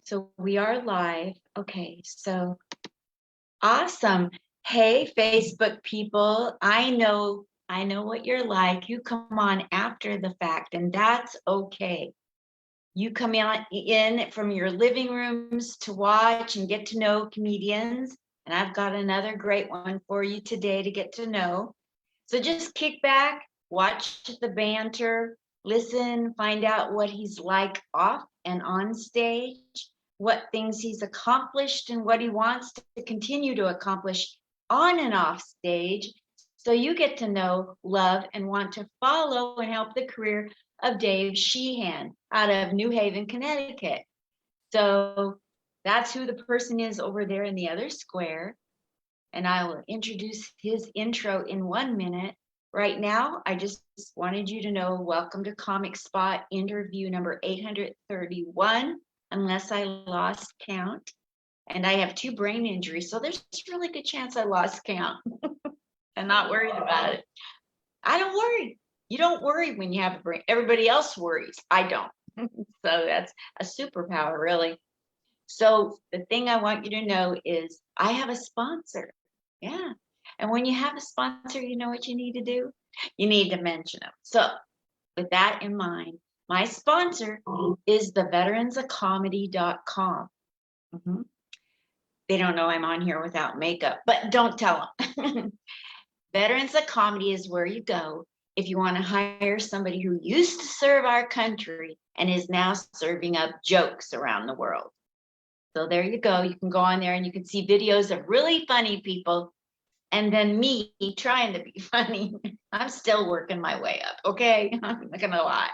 So we are live. Okay, so awesome. Hey, Facebook people. I know what you're like. You come on after the fact, and that's okay. You come in from your living rooms to watch and get to know comedians. And I've got another great one for you today to get to know. So just kick back, watch the banter, listen, find out what he's like off and on stage, what things he's accomplished, and what he wants to continue to accomplish on and off stage. So you get to know, love, and want to follow and help the career of Dave Sheehan out of New Haven, Connecticut. So that's who the person is over there in the other square. And I will introduce his intro in 1 minute. Right now, I just wanted you to know, welcome to Comic Spot interview number 831, unless I lost count. And I have 2 brain injuries, so there's a really good chance I lost count. I'm not worried about it. I don't worry. You don't worry when you have a brain. Everybody else worries. I don't. So that's a superpower, really. So the thing I want you to know is I have a sponsor. Yeah. And when you have a sponsor, you know what you need to do? You need to mention them. So with that in mind, my sponsor is the veteransofcomedy.com. Mm-hmm. They don't know I'm on here without makeup, but don't tell them. Veterans of Comedy is where you go if you want to hire somebody who used to serve our country and is now serving up jokes around the world. So there you go. You can go on there and you can see videos of really funny people and then me trying to be funny. I'm still working my way up, okay? I'm not gonna lie.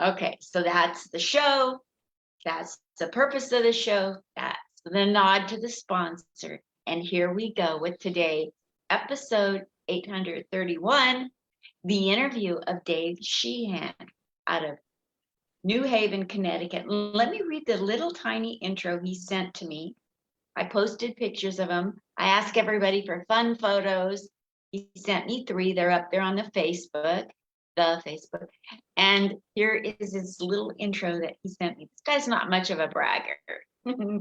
Okay, so that's the show. That's the purpose of the show. That's the nod to the sponsor. And here we go with today, episode 831, the interview of Dave Sheehan out of New Haven, Connecticut. Let me read the little tiny intro he sent to me. I posted pictures of him. I asked everybody for fun photos. He sent me 3. They're up there on the Facebook. And here is his little intro that he sent me. This guy's not much of a bragger.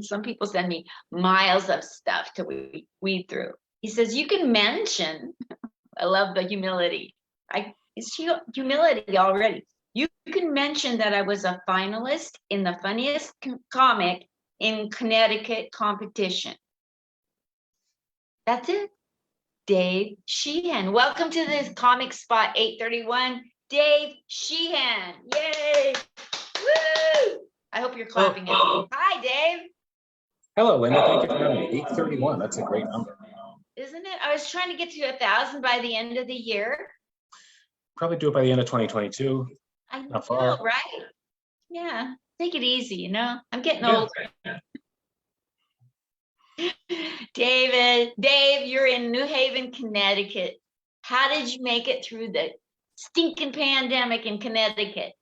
Some people send me miles of stuff to weed through. He says, you can mention, I love the humility. It's humility already. You can mention that I was a finalist in the funniest comic in Connecticut competition. That's it. Dave Sheehan. Welcome to this Comic Spot 831. Dave Sheehan. Yay. Woo! I hope you're clapping. Hi, Dave. Hello, Linda. Thank you for having me. 831. That's a great number. Isn't it? I was trying to get to 1,000 by the end of the year. Probably do it by the end of 2022. I know, right? Yeah. Take it easy, you know? I'm getting older. Dave, you're in New Haven, Connecticut. How did you make it through the stinking pandemic in Connecticut?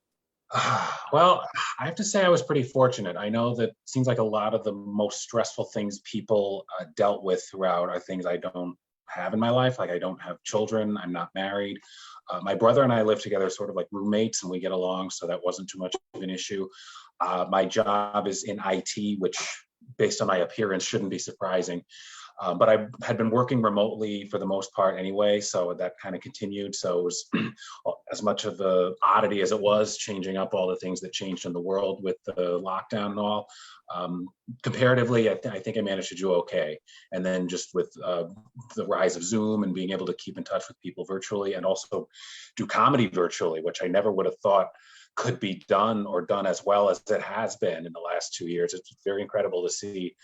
Well, I have to say I was pretty fortunate. I know that seems like a lot of the most stressful things people dealt with throughout are things I don't have in my life. Like I don't have children, I'm not married. My brother and I live together sort of like roommates and we get along, so that wasn't too much of an issue. My job is in IT, which based on my appearance shouldn't be surprising. But I had been working remotely for the most part anyway, so that kind of continued. So it was as much of the oddity as it was changing up all the things that changed in the world with the lockdown and all. Comparatively, I think I managed to do okay. And then just with the rise of Zoom and being able to keep in touch with people virtually and also do comedy virtually, which I never would have thought could be done or done as well as it has been in the last 2 years. It's very incredible to see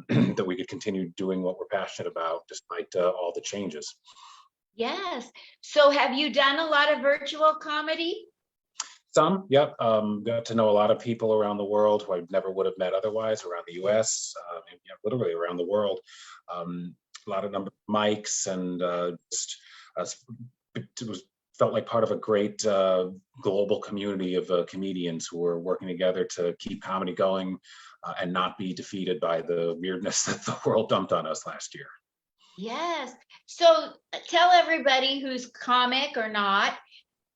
that we could continue doing what we're passionate about despite all the changes. Yes. So have you done a lot of virtual comedy? Some, yep. Got to know a lot of people around the world who I never would have met otherwise around the US, and, literally around the world. A lot of number of mics and it was felt like part of a great global community of comedians who were working together to keep comedy going and not be defeated by the weirdness that the world dumped on us last year. Yes. So tell everybody who's comic or not,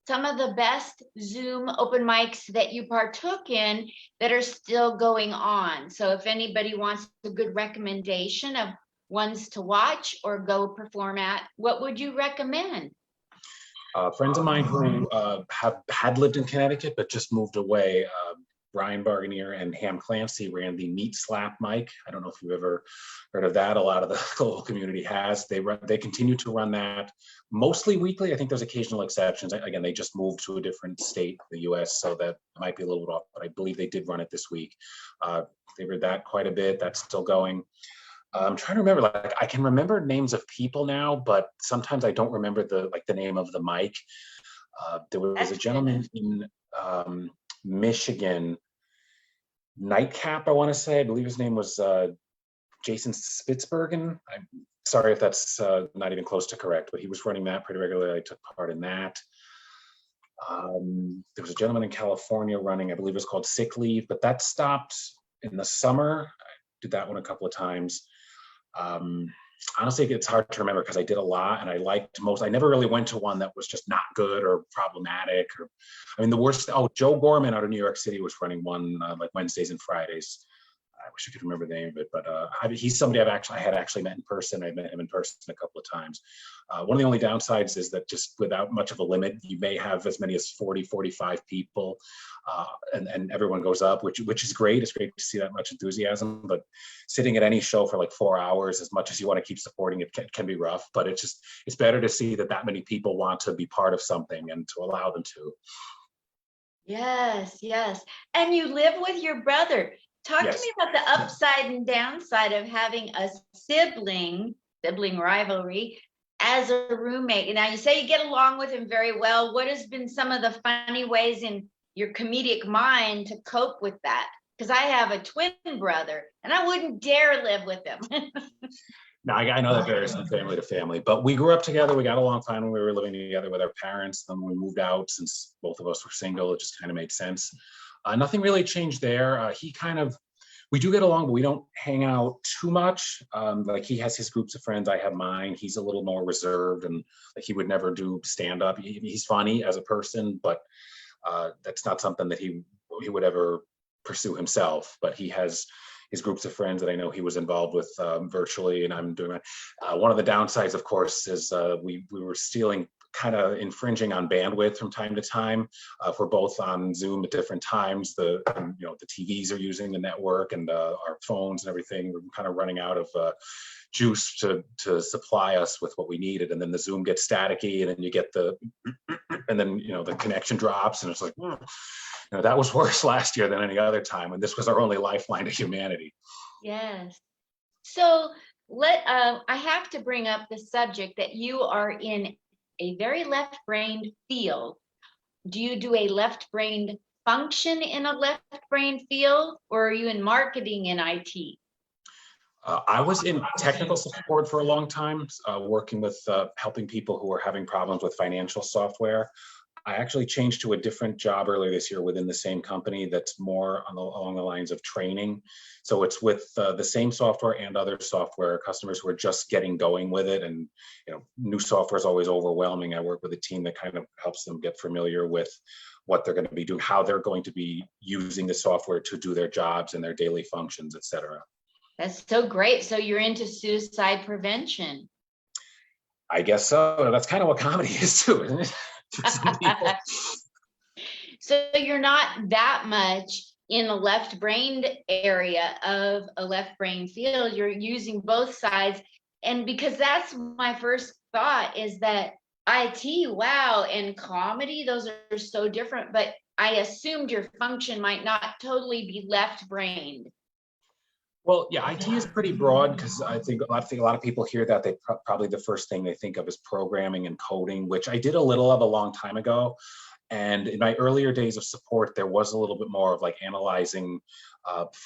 some of the best Zoom open mics that you partook in that are still going on. So if anybody wants a good recommendation of ones to watch or go perform at, what would you recommend? Friends of mine who had lived in Connecticut but just moved away, Brian Barganier and Ham Clancy ran the Meat Slap Mic. I don't know if you've ever heard of that. A lot of the local community has. They continue to run that mostly weekly. I think there's occasional exceptions. Again, they just moved to a different state, the U.S., so that might be a little bit off. But I believe they did run it this week. They read that quite a bit. That's still going. I'm trying to remember. Like I can remember names of people now, but sometimes I don't remember the name of the mic. There was That's a good. gentleman in Michigan, Nightcap, I want to say. I believe his name was Jason Spitzbergen. I'm sorry if that's not even close to correct, but he was running that pretty regularly. I took part in that. There was a gentleman in California running, I believe it was called Sick Leave, but that stopped in the summer. I did that one a couple of times. Honestly, it's hard to remember because I did a lot and I liked most. I never really went to one that was just not good or problematic. Or, I mean, the worst. Oh, Joe Gorman out of New York City was running one like Wednesdays and Fridays. I wish I could remember the name of it, but he's somebody I had actually met in person. I met him in person a couple of times. One of the only downsides is that just without much of a limit, you may have as many as 40, 45 people, and everyone goes up, which is great. It's great to see that much enthusiasm, but sitting at any show for like 4 hours, as much as you want to keep supporting it, can be rough. But it's better to see that many people want to be part of something and to allow them to. Yes, yes. And you live with your brother. Talk to Yes. me about the upside and downside of having a sibling rivalry as a roommate. Now you say you get along with him very well. What has been some of the funny ways in your comedic mind to cope with that? Because I have a twin brother and I wouldn't dare live with him. Now, I know that varies from family to family, but we grew up together. We got along fine when we were living together with our parents. Then when we moved out, since both of us were single, it just kind of made sense. Nothing really changed there. We do get along, but we don't hang out too much. Like he has his groups of friends, I have mine. He's a little more reserved and like he would never do stand up. He's funny as a person, but that's not something that he would ever pursue himself. But he has his groups of friends that I know he was involved with virtually, and I'm doing that. One of the downsides, of course, is we were stealing, kind of infringing on bandwidth from time to time. If we're both on Zoom at different times, the TVs are using the network and our phones and everything. We're kind of running out of juice to supply us with what we needed, and then the Zoom gets staticky, and then you get and then the connection drops, and it's like. That was worse last year than any other time, and this was our only lifeline to humanity. Yes. So I have to bring up the subject that you are in a very left-brained field. Do you do a left-brained function in a left-brained field, or are you in marketing in IT? I was in technical support for a long time, working with helping people who are having problems with financial software. I actually changed to a different job earlier this year within the same company that's more along the lines of training. So it's with the same software and other software customers who are just getting going with it. And new software is always overwhelming. I work with a team that kind of helps them get familiar with what they're going to be doing, how they're going to be using the software to do their jobs and their daily functions, et cetera. That's so great. So you're into suicide prevention. I guess so. That's kind of what comedy is too, isn't it? So you're not that much in the left-brained area of a left-brain field. You're using both sides. And because that's my first thought is that IT, wow, and comedy, those are so different. But I assumed your function might not totally be left-brained. Well, yeah, IT is pretty broad because I think a lot of people hear that they probably the first thing they think of is programming and coding, which I did a little of a long time ago. And in my earlier days of support, there was a little bit more of like analyzing,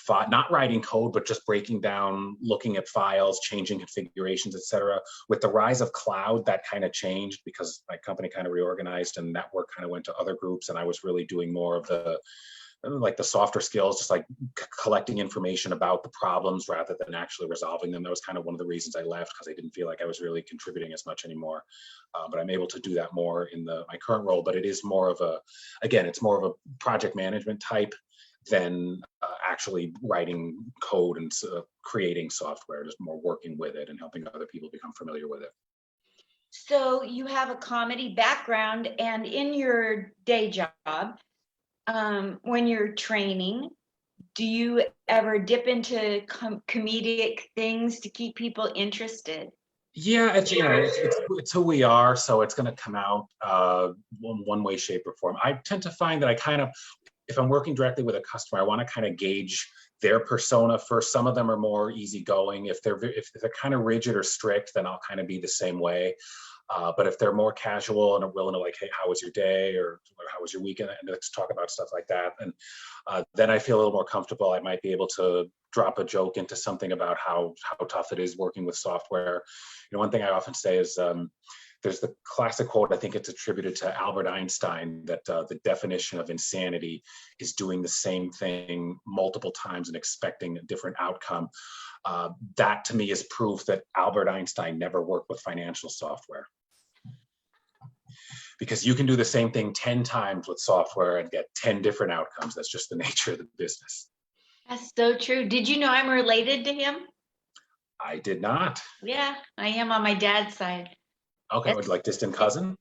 not writing code, but just breaking down, looking at files, changing configurations, et cetera. With the rise of cloud, that kind of changed because my company kind of reorganized and that work kind of went to other groups. And I was really doing more of the like the softer skills, just like collecting information about the problems rather than actually resolving them. That was kind of one of the reasons I left, because I didn't feel like I was really contributing as much anymore. But I'm able to do that more in my current role. But it is more of again, it's more of a project management type than actually writing code and creating software, just more working with it and helping other people become familiar with it. So you have a comedy background, and in your day job, when you're training, do you ever dip into comedic things to keep people interested? Yeah, it's who we are, so it's going to come out one way, shape, or form. I tend to find that I kind of, if I'm working directly with a customer, I want to kind of gauge their persona first. Some of them are more easygoing. If they're kind of rigid or strict, then I'll kind of be the same way. But if they're more casual and are willing to, like, hey, how was your day, or how was your weekend, and let's talk about stuff like that, and then I feel a little more comfortable. I might be able to drop a joke into something about how tough it is working with software. One thing I often say is, there's the classic quote, I think it's attributed to Albert Einstein, that the definition of insanity is doing the same thing multiple times and expecting a different outcome. That to me is proof that Albert Einstein never worked with financial software. Because you can do the same thing 10 times with software and get 10 different outcomes. That's just the nature of the business. That's so true. Did you know I'm related to him? I did not. Yeah, I am on my dad's side. Okay, like distant cousin?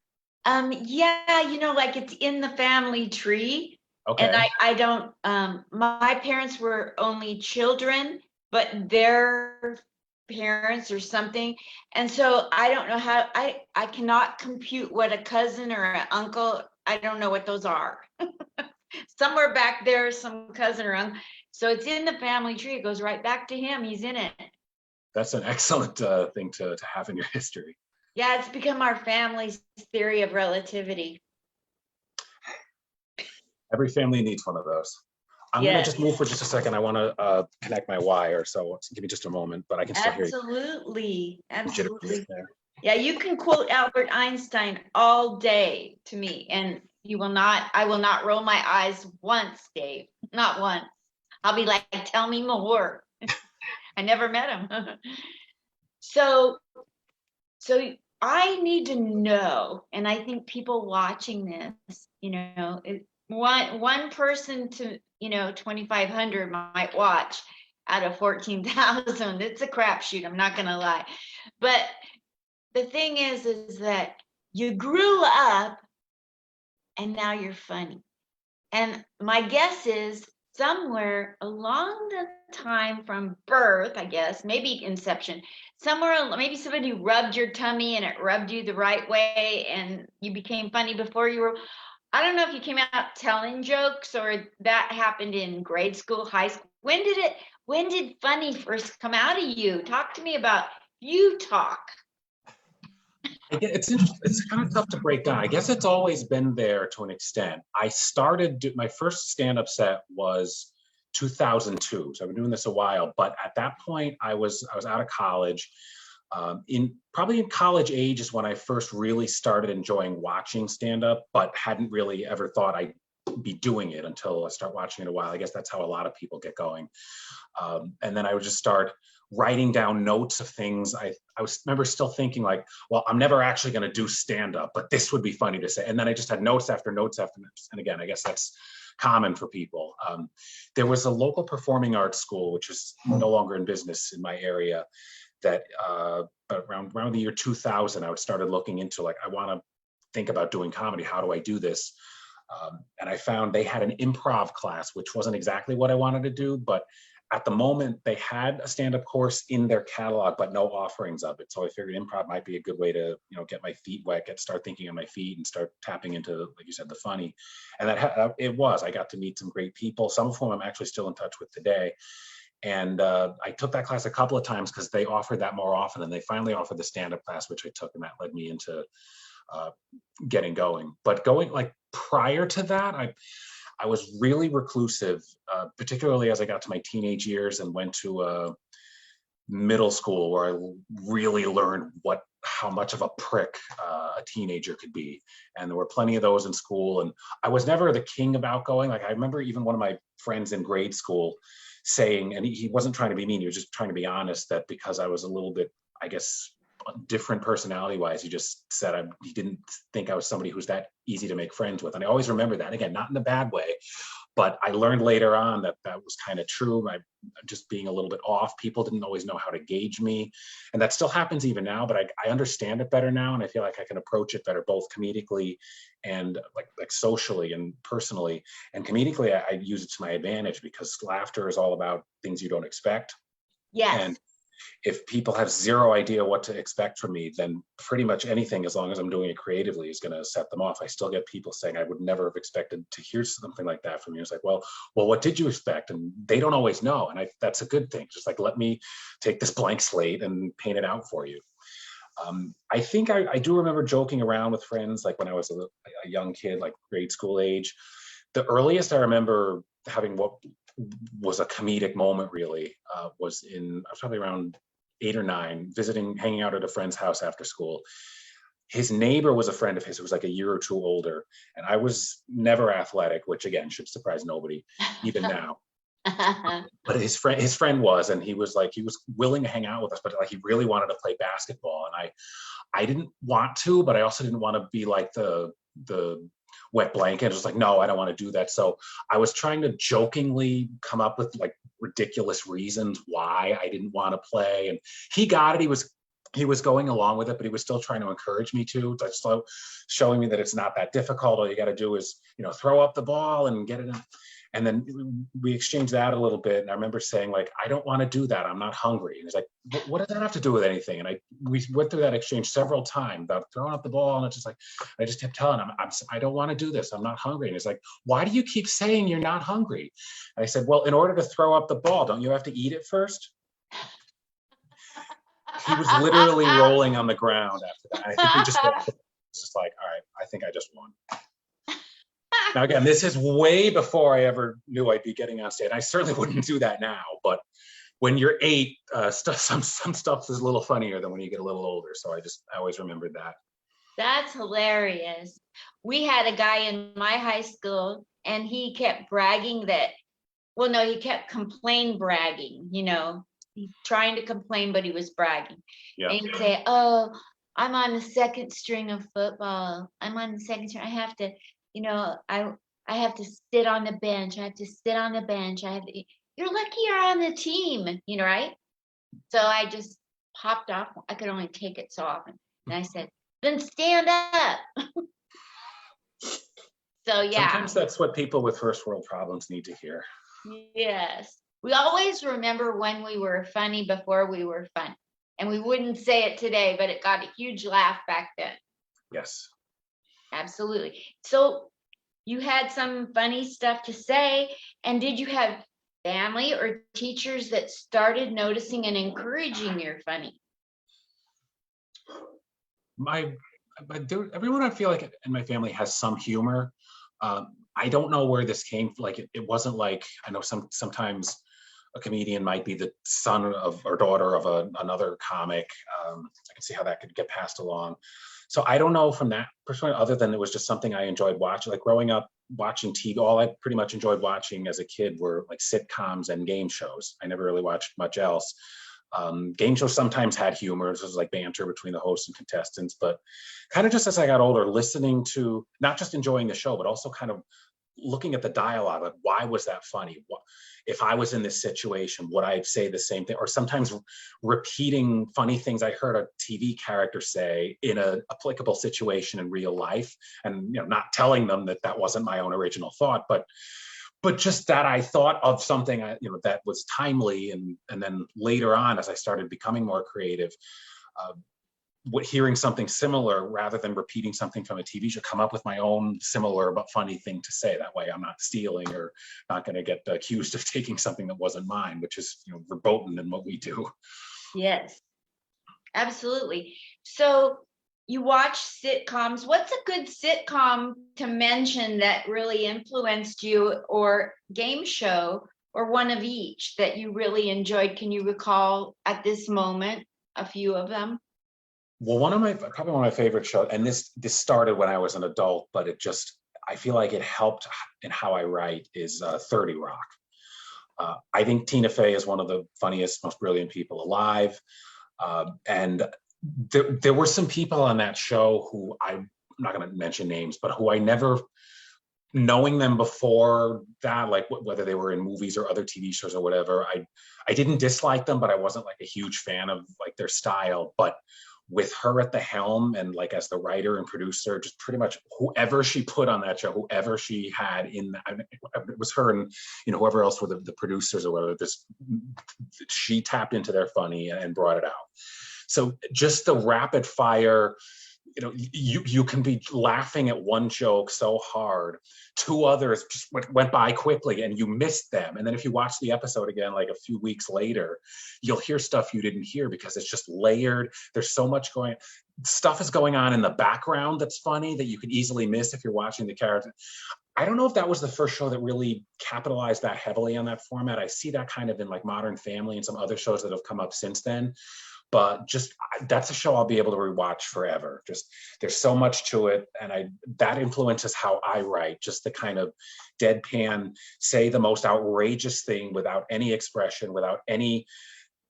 Yeah, like it's in the family tree. And Okay. I don't, my parents were only children, but their parents or something. And so I don't know how, I cannot compute what a cousin or an uncle, I don't know what those are. Somewhere back there, some cousin or uncle. So it's in the family tree. It goes right back to him. He's in it. That's an excellent thing to have in your history. Yeah, it's become our family's theory of relativity. Every family needs one of those. I'm going to just move for just a second. I want to connect my wire, so give me just a moment, but I can still hear you. Absolutely. Yeah, you can quote Albert Einstein all day to me, and I will not roll my eyes once, Dave. Not once. I'll be like, tell me more. I never met him. So I need to know, and I think people watching this, one person to 2,500 might watch out of 14,000. It's a crapshoot. I'm not gonna lie, but the thing is that you grew up and now you're funny. And my guess is somewhere along the time from birth, I guess, maybe inception, maybe somebody rubbed your tummy and it rubbed you the right way and you became funny before you were. I don't know if you came out telling jokes or that happened in grade school, high school. When did funny first come out of you? Talk to me about you talk. It's kind of tough to break down. I guess it's always been there to an extent. I started, my first stand-up set was 2002, so I've been doing this a while. But at that point, I was out of college. Probably in college age is when I first really started enjoying watching stand-up, but hadn't really ever thought I'd be doing it until I start watching it a while. I guess that's how a lot of people get going. And then I would just start writing down notes of things. I remember still thinking like, well, I'm never actually going to do stand-up, but this would be funny to say. And then I just had notes after notes after notes. And again, I guess that's common for people. There was a local performing arts school, which is no longer in business in my area, that around the year 2000, I started looking into, like, I want to think about doing comedy. How do I do this? And I found they had an improv class, which wasn't exactly what I wanted to do, but at the moment they had a stand-up course in their catalog, but no offerings of it. So I figured improv might be a good way to, get my feet wet, start thinking on my feet and start tapping into, like you said, the funny. And it was, I got to meet some great people, some of whom I'm actually still in touch with today. And I took that class a couple of times because they offered that more often, and they finally offered the stand-up class, which I took, and that led me into getting going. But going, like, prior to that, I was really reclusive, particularly as I got to my teenage years and went to middle school where I really learned how much of a prick a teenager could be. And there were plenty of those in school. And I was never the king of outgoing. Like I remember even one of my friends in grade school saying, and he wasn't trying to be mean, he was just trying to be honest, that because I was a little bit, I guess, different personality wise, he just said he didn't think I was somebody who's that easy to make friends with. And I always remember that, again, not in a bad way, but I learned later on that that was kind of true. I just being a little bit off, people didn't always know how to gauge me, and that still happens even now, but I understand it better now, and I feel like I can approach it better, both comedically and like socially and personally. And comedically, I use it to my advantage because laughter is all about things you don't expect. Yes. And if people have zero idea what to expect from me, then pretty much anything, as long as I'm doing it creatively, is going to set them off. I still get people saying, I would never have expected to hear something like that from you. It's like, well, what did you expect? And they don't always know. And that's a good thing. Just like, let me take this blank slate and paint it out for you. I think I do remember joking around with friends, like when I was a young kid, like grade school age. The earliest I remember having what was a comedic moment really I was probably around 8 or 9, hanging out at a friend's house after school. His neighbor was a friend of his who was like a year or two older, and I was never athletic, which again should surprise nobody, even now. But his friend was, and he was willing to hang out with us, but like he really wanted to play basketball, and I didn't want to, but I also didn't want to be like the wet blanket. It was like, no, I don't want to do that. So I was trying to jokingly come up with like ridiculous reasons why I didn't want to play. And he got it. He was going along with it, but he was still trying to encourage me to, showing me that it's not that difficult. All you got to do is, throw up the ball and get it in. And then we exchanged that a little bit. And I remember saying, like, I don't want to do that. I'm not hungry. And he's like, what does that have to do with anything? And we went through that exchange several times about throwing up the ball. And it's just like, I just kept telling him, I don't want to do this. I'm not hungry. And he's like, why do you keep saying you're not hungry? And I said, well, in order to throw up the ball, don't you have to eat it first? He was literally rolling on the ground after that. I think we just was just like, all right, I think I just won. Now, again, this is way before I ever knew I'd be getting on stage. I certainly wouldn't do that now, but when you're 8, some stuff is a little funnier than when you get a little older. So I always remembered that. That's hilarious. We had a guy in my high school, and he kept bragging he kept bragging, he's trying to complain, but he was bragging. Yeah. And he'd say, oh, I'm on the second string of football. I'm on the second string. I have to, I have to sit on the bench. You're lucky you're on the team, right? So I just popped off. I could only take it so often. And I said, then stand up. So yeah. Sometimes that's what people with first world problems need to hear. Yes. We always remember when we were funny before we were funny. And we wouldn't say it today, but it got a huge laugh back then. Yes. Absolutely. So you had some funny stuff to say. And did you have family or teachers that started noticing and encouraging your funny? Everyone I feel like in my family has some humor. I don't know where this came from. Like it wasn't like, I know sometimes a comedian might be the son of or daughter of another comic. I can see how that could get passed along. So I don't know from that perspective, other than it was just something I enjoyed watching. Like growing up watching TV, all I pretty much enjoyed watching as a kid were like sitcoms and game shows. I never really watched much else. Game shows sometimes had humor. This was like banter between the hosts and contestants, but kind of just as I got older, listening to, not just enjoying the show, but also kind of looking at the dialogue, like why was that funny? If I was in this situation, would I say the same thing? Or sometimes repeating funny things I heard a TV character say in an applicable situation in real life, and not telling them that wasn't my own original thought, but just that I thought of something that was timely, and then later on, as I started becoming more creative, hearing something similar rather than repeating something from a TV show, come up with my own similar but funny thing to say. That way I'm not stealing or not going to get accused of taking something that wasn't mine, which is verboten in what we do. Yes, absolutely. So you watch sitcoms. What's a good sitcom to mention that really influenced you, or game show or one of each that you really enjoyed? Can you recall at this moment a few of them? Well, probably one of my favorite shows, and this started when I was an adult, but I feel like it helped in how I write, is 30 Rock. I think Tina Fey is one of the funniest, most brilliant people alive. And there were some people on that show who I'm not going to mention names, but who I never, knowing them before that, like whether they were in movies or other TV shows or whatever, I didn't dislike them, but I wasn't like a huge fan of like their style. But with her at the helm and like as the writer and producer, just pretty much whoever she put on that show, whoever she had in that, it was her and whoever else were the producers or whatever. She tapped into their funny and brought it out. So just the rapid fire, you can be laughing at one joke so hard, two others just went by quickly and you missed them. And then if you watch the episode again, like a few weeks later, you'll hear stuff you didn't hear because it's just layered. There's so much stuff is going on in the background that's funny that you could easily miss if you're watching the character. I don't know if that was the first show that really capitalized that heavily on that format. I see that kind of in like Modern Family and some other shows that have come up since then. But just that's a show I'll be able to rewatch forever. Just there's so much to it, and that influences how I write. Just the kind of deadpan, say the most outrageous thing without any expression, without any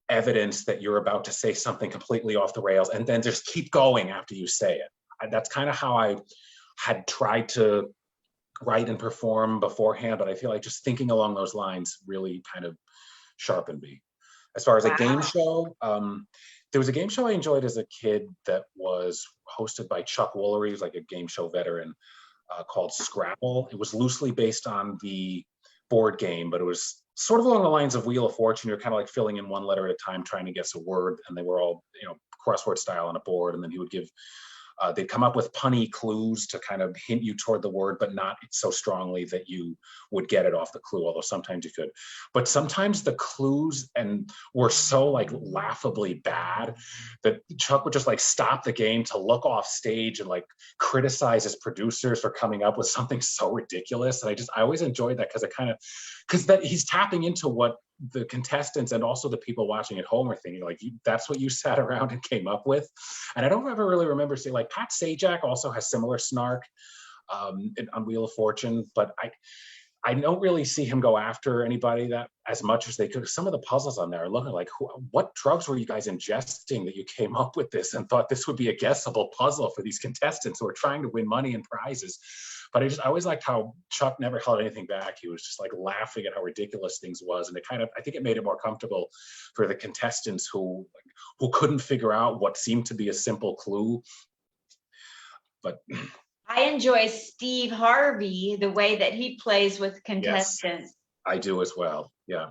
evidence that you're about to say something completely off the rails, and then just keep going after you say it. That's kind of how I had tried to write and perform beforehand, but I feel like just thinking along those lines really kind of sharpened me. As far as a game show, there was a game show I enjoyed as a kid that was hosted by Chuck Woolery, who's like a game show veteran, called Scrabble. It was loosely based on the board game, but it was sort of along the lines of Wheel of Fortune. You're kind of like filling in one letter at a time, trying to guess a word, and they were all, crossword style on a board, and then he would give they'd come up with punny clues to kind of hint you toward the word, but not so strongly that you would get it off the clue, although sometimes you could. But sometimes the clues were so like laughably bad that Chuck would just like stop the game to look off stage and like criticize his producers for coming up with something so ridiculous. And I always enjoyed that because that he's tapping into what the contestants and also the people watching at home are thinking, like, that's what you sat around and came up with. And I don't ever really remember seeing, like, Pat Sajak also has similar snark on Wheel of Fortune, but I don't really see him go after anybody that as much as they could. Some of the puzzles on there are looking like, what drugs were you guys ingesting that you came up with this and thought this would be a guessable puzzle for these contestants who are trying to win money and prizes? But I always liked how Chuck never held anything back. He was just like laughing at how ridiculous things was. And I think it made it more comfortable for the contestants who couldn't figure out what seemed to be a simple clue. But I enjoy Steve Harvey, the way that he plays with contestants. Yes, I do as well. Yeah.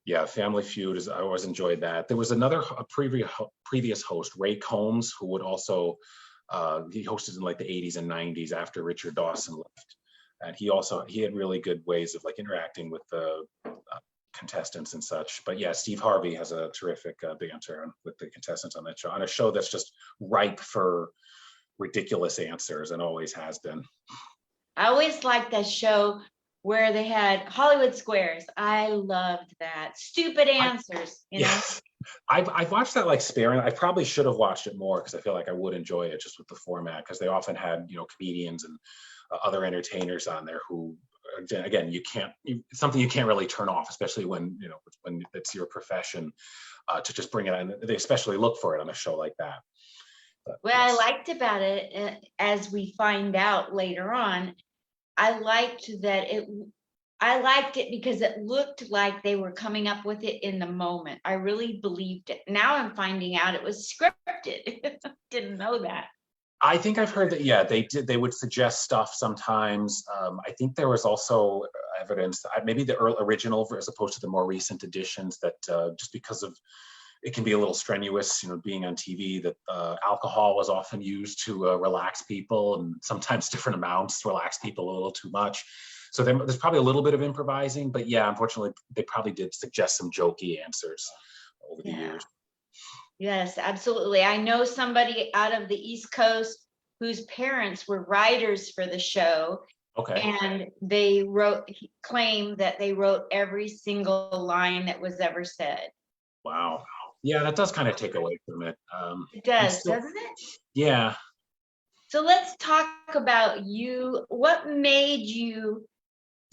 Yeah, Family Feud I always enjoyed that. There was a previous host, Ray Combs, who would also he hosted in like the 80s and 90s after Richard Dawson left, and he had really good ways of like interacting with the contestants and such. But yeah, Steve Harvey has a terrific banter with the contestants on that show, on a show that's just ripe for ridiculous answers and always has been. I always liked that show where they had Hollywood Squares. I loved that. Stupid answers, Yes. I've watched that like sparingly. I probably should have watched it more because I feel like I would enjoy it just with the format, because they often had, comedians and other entertainers on there who, again, it's something you can't really turn off, especially when it's your profession, to just bring it on. They especially look for it on a show like that. But, what I liked about it, as we find out later on, I liked it because it looked like they were coming up with it in the moment. I really believed it. Now I'm finding out it was scripted. Didn't know that. I think I've heard that, yeah, they would suggest stuff sometimes. I think there was also evidence that maybe the original as opposed to the more recent editions, that just because of it can be a little strenuous, being on TV, that alcohol was often used to relax people, and sometimes different amounts to relax people a little too much. So there's probably a little bit of improvising, but yeah, unfortunately, they probably did suggest some jokey answers over the years. Yes, absolutely. I know somebody out of the East Coast whose parents were writers for the show, Okay. and claim that they wrote every single line that was ever said. Wow. Yeah, that does kind of take away from it. It I'm does, still, doesn't it? yeah. So let's talk about you. What made you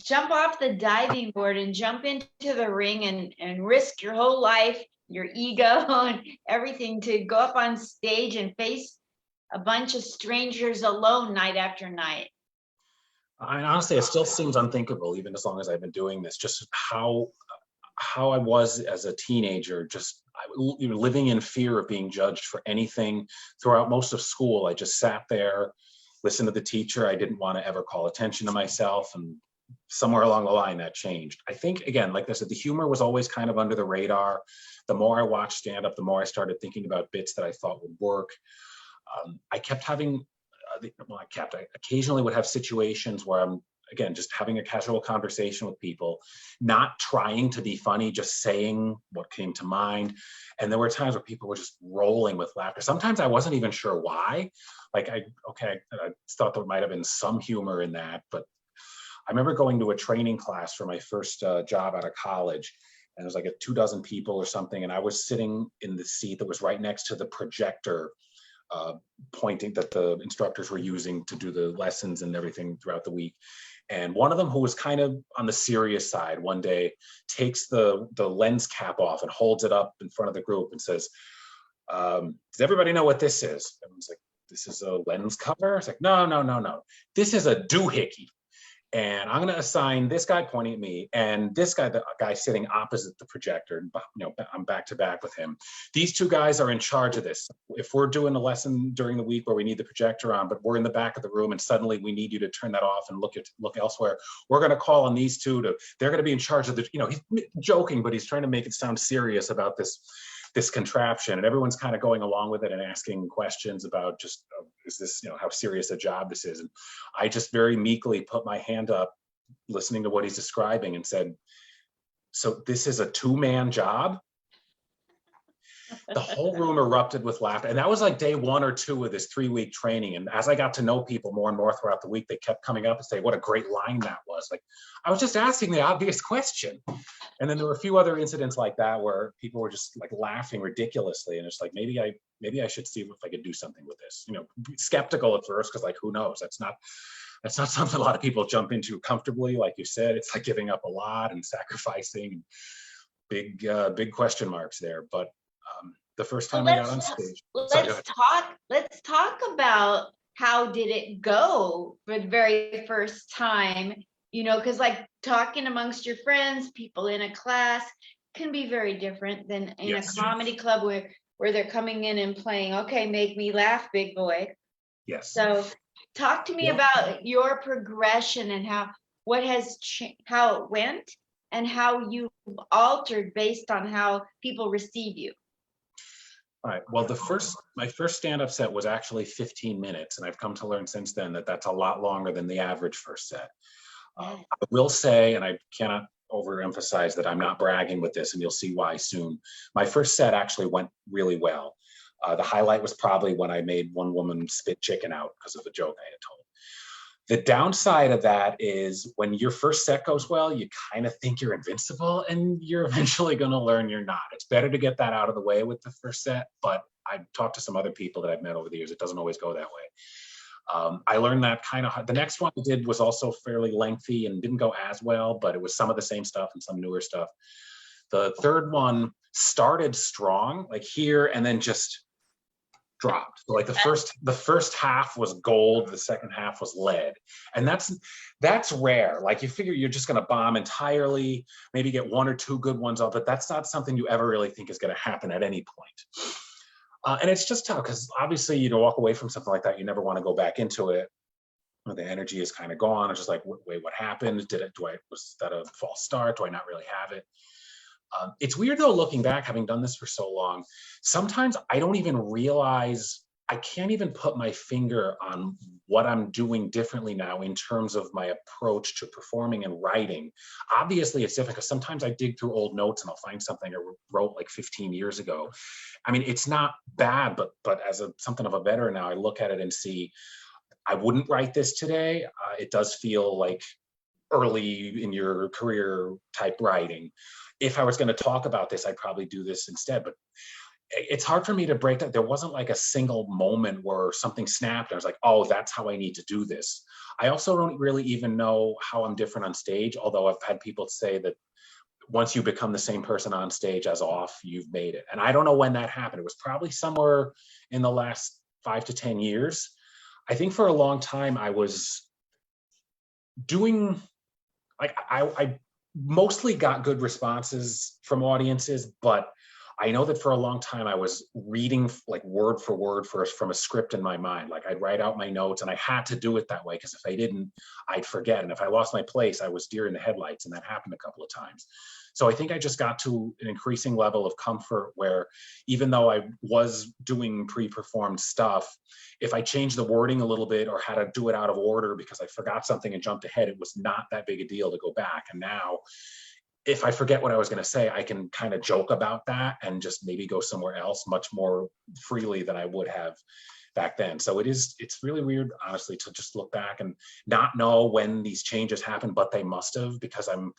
jump off the diving board and jump into the ring and risk your whole life, your ego, and everything to go up on stage and face a bunch of strangers alone night after night? I honestly, it still seems unthinkable, even as long as I've been doing this, just how I was as a teenager, just living in fear of being judged for anything throughout most of school. I just sat there, listened to the teacher. I didn't want to ever call attention to myself. And somewhere along the line, that changed. I think, again, like I said, the humor was always kind of under the radar. The more I watched stand up, the more I started thinking about bits that I thought would work. I kept having, I occasionally would have situations where I'm, again, just having a casual conversation with people, not trying to be funny, just saying what came to mind. And there were times where people were just rolling with laughter. Sometimes I wasn't even sure why. Like, I thought there might have been some humor in that. But I remember going to a training class for my first job out of college. And it was like 24 people or something. And I was sitting in the seat that was right next to the projector, pointing that the instructors were using to do the lessons and everything throughout the week. And one of them, who was kind of on the serious side, one day takes the lens cap off and holds it up in front of the group and says, does everybody know what this is? Everyone's like, this is a lens cover? It's like, no, no, no, no. This is a doohickey. And I'm going to assign this guy pointing at me and this guy, the guy sitting opposite the projector. I'm back to back with him. These two guys are in charge of this. If we're doing a lesson during the week where we need the projector on, but we're in the back of the room and suddenly we need you to turn that off and look elsewhere, we're going to call on these two they're going to be in charge of the, he's joking, but he's trying to make it sound serious about this contraption, and everyone's kind of going along with it and asking questions about just, is this, how serious a job this is. And I just very meekly put my hand up, listening to what he's describing, and said, so this is a 2-man job? The whole room erupted with laughter. And that was like day 1 or 2 of this 3-week training. And as I got to know people more and more throughout the week, they kept coming up and say, what a great line that was. Like, I was just asking the obvious question. And then there were a few other incidents like that where people were just like laughing ridiculously. And it's like, maybe I should see if I could do something with this. Skeptical at first, because like, who knows? That's not something a lot of people jump into comfortably. Like you said, it's like giving up a lot and sacrificing, big question marks there. But the first So time I got on stage. Sorry, go ahead. let's talk about how did it go for the very first time, because like talking amongst your friends, people in a class can be very different than in Yes. a comedy club where they're coming in and playing, okay, make me laugh, big boy. Yes. So talk to me about your progression and how it went and how you altered based on how people receive you. All right. Well, my first stand-up set was actually 15 minutes, and I've come to learn since then that that's a lot longer than the average first set. I will say, and I cannot overemphasize that I'm not bragging with this, and you'll see why soon. My first set actually went really well. The highlight was probably when I made one woman spit chicken out because of a joke I had told. The downside of that is when your first set goes well, you kind of think you're invincible, and you're eventually going to learn you're not. It's better to get that out of the way with the first set, but I've talked to some other people that I've met over the years. It doesn't always go that way. I learned that kind of. The next one I did was also fairly lengthy and didn't go as well, but it was some of the same stuff and some newer stuff. The third one started strong, like here, and then just dropped. So like the first half was gold, the second half was lead. And that's rare. Like you figure you're just going to bomb entirely, maybe get 1 or 2 good ones off, but that's not something you ever really think is going to happen at any point. And it's just tough because obviously you walk away from something like that, you never want to go back into it. The energy is kind of gone. It's just like, wait, what happened? Was that a false start? Do I not really have it? It's weird though, looking back, having done this for so long, sometimes I don't even realize, I can't even put my finger on what I'm doing differently now in terms of my approach to performing and writing. Obviously it's different because sometimes I dig through old notes and I'll find something I wrote like 15 years ago. I mean, it's not bad, but as something of a veteran now, I look at it and see, I wouldn't write this today. It does feel like early in your career type writing. If I was going to talk about this, I'd probably do this instead. But it's hard for me to break that. There wasn't like a single moment where something snapped. I was like, oh, that's how I need to do this. I also don't really even know how I'm different on stage, although I've had people say that once you become the same person on stage as off, you've made it. And I don't know when that happened. It was probably somewhere in the last 5 to 10 years. I think for a long time I was doing, like, I mostly got good responses from audiences, but I know that for a long time I was reading like word for word first from a script in my mind. Like I'd write out my notes, and I had to do it that way because if I didn't, I'd forget. And if I lost my place, I was deer in the headlights, and that happened a couple of times. So I think I just got to an increasing level of comfort where even though I was doing pre-performed stuff, if I changed the wording a little bit or had to do it out of order because I forgot something and jumped ahead, it was not that big a deal to go back. And now if I forget what I was going to say, I can kind of joke about that and just maybe go somewhere else much more freely than I would have back then. So it's really weird, honestly, to just look back and not know when these changes happened, but they must have, because I'm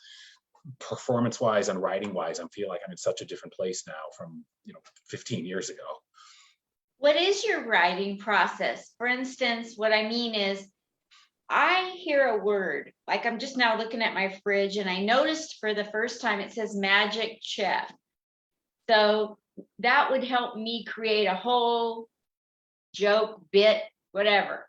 performance wise and writing wise, I feel like I'm in such a different place now from 15 years ago. What is your writing process? For instance, what I mean is, I hear a word, like I'm just now looking at my fridge and I noticed for the first time it says magic chef. So that would help me create a whole joke, bit, whatever,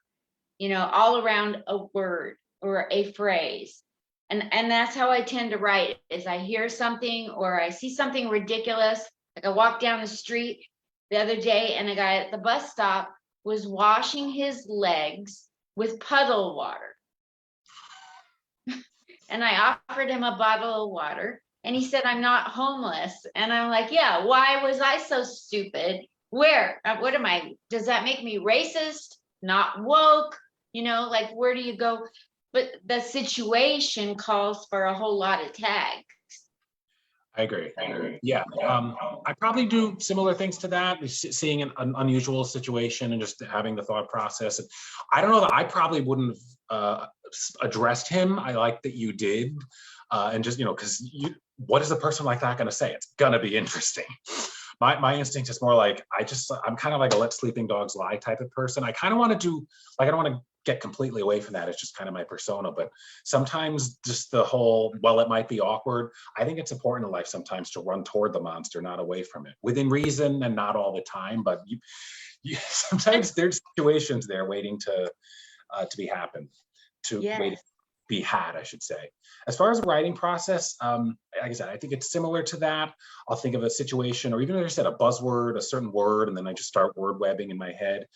all around a word or a phrase. And that's how I tend to write, is I hear something or I see something ridiculous. Like I walked down the street the other day and a guy at the bus stop was washing his legs with puddle water. And I offered him a bottle of water and he said, I'm not homeless. And I'm like, yeah, why was I so stupid? Where? What am I? Does that make me racist? Not woke? Like, where do you go? But the situation calls for a whole lot of tags. I agree. Yeah. I probably do similar things to that, seeing an unusual situation and just having the thought process. I don't know that I probably wouldn't have addressed him. I like that you did. And just, because what is a person like that going to say? It's going to be interesting. My instinct is more like, I'm kind of like a let sleeping dogs lie type of person. I kind of want to do, like, I don't want to get completely away from that. It's just kind of my persona. But sometimes just the whole, well, it might be awkward. I think it's important in life sometimes to run toward the monster, not away from it, within reason and not all the time. But sometimes there's situations there waiting to be happen, wait to be had, I should say. As far as the writing process, like I said, I think it's similar to that. I'll think of a situation, or even if I said a buzzword, a certain word, and then I just start word webbing in my head.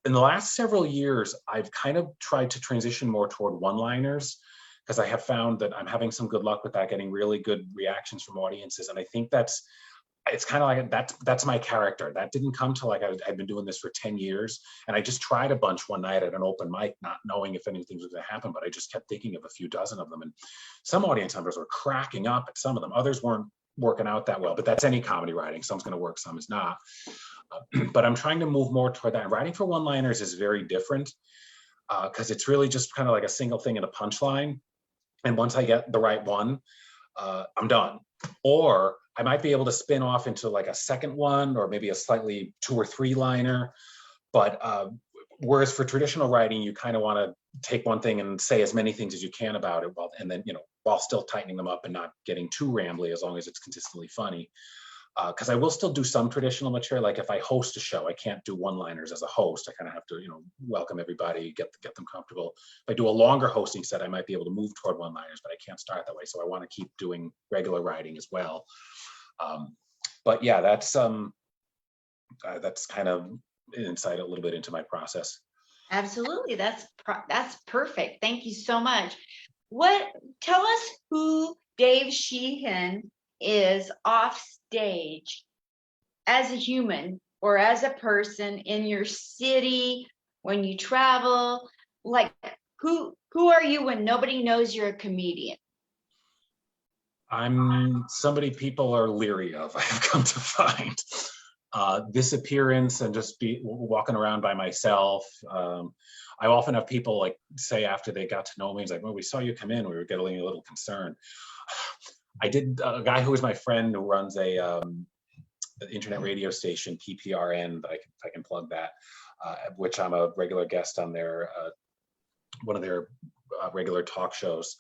In the last several years, I've kind of tried to transition more toward one-liners, because I have found that I'm having some good luck with that, getting really good reactions from audiences. And I think it's kind of like that's my character. That didn't come to, like, I'd been doing this for 10 years. And I just tried a bunch one night at an open mic, not knowing if anything was going to happen, but I just kept thinking of a few dozen of them. And some audience members were cracking up at some of them. Others weren't working out that well, but that's any comedy writing. Some's going to work, some is not. But I'm trying to move more toward that. Writing for one-liners is very different, because it's really just kind of like a single thing in a punchline. And once I get the right one, I'm done. Or I might be able to spin off into like a second one, or maybe a slightly 2 or 3 liner. But whereas for traditional writing, you kind of want to take one thing and say as many things as you can about it, while still tightening them up and not getting too rambly, as long as it's consistently funny. Because I will still do some traditional material. Like if I host a show, I can't do one-liners as a host. I kind of have to, welcome everybody, get them comfortable. If I do a longer hosting set, I might be able to move toward one-liners, but I can't start that way. So I want to keep doing regular writing as well. But yeah, that's kind of insight a little bit into my process. Absolutely. That's perfect. Thank you so much. Tell us who Dave Sheehan is off stage as a human or as a person in your city, when you travel. Like, who are you when nobody knows you're a comedian? I'm somebody people are leery of, I have come to find. this appearance and just be walking around by myself. I often have people like say after they got to know me, it's like, well, we saw you come in, we were getting a little concerned. I did, a guy who was my friend who runs a internet radio station, PPRN, but I can plug that, which I'm a regular guest on their, one of their regular talk shows.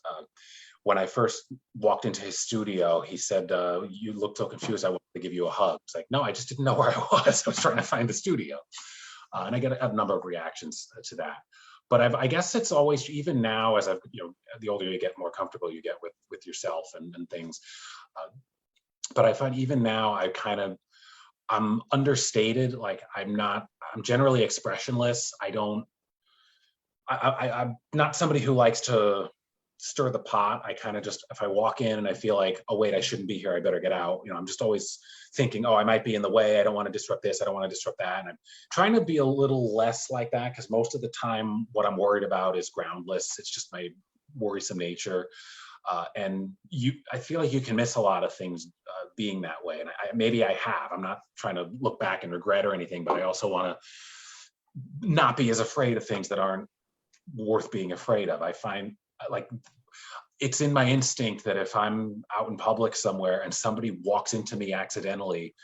When I first walked into his studio, he said, you look so confused, I wanted to give you a hug. It's like, no, I just didn't know where I was. I was trying to find the studio. And I get a number of reactions to that. But I guess it's always, even now, as I've, the older you get, more comfortable you get with yourself and things. But I find even now, I'm understated. Like I'm generally expressionless. I'm not somebody who likes to stir the pot. I kind of just, if I walk in and I feel like, oh wait, I shouldn't be here, I better get out. I'm just always thinking, oh, I might be in the way. I don't want to disrupt this. I don't want to disrupt that. And I'm trying to be a little less like that, because most of the time what I'm worried about is groundless. It's just my worrisome nature. And I feel like you can miss a lot of things being that way. And maybe I have. I'm not trying to look back and regret or anything, but I also want to not be as afraid of things that aren't worth being afraid of. I find like it's in my instinct that if I'm out in public somewhere and somebody walks into me accidentally,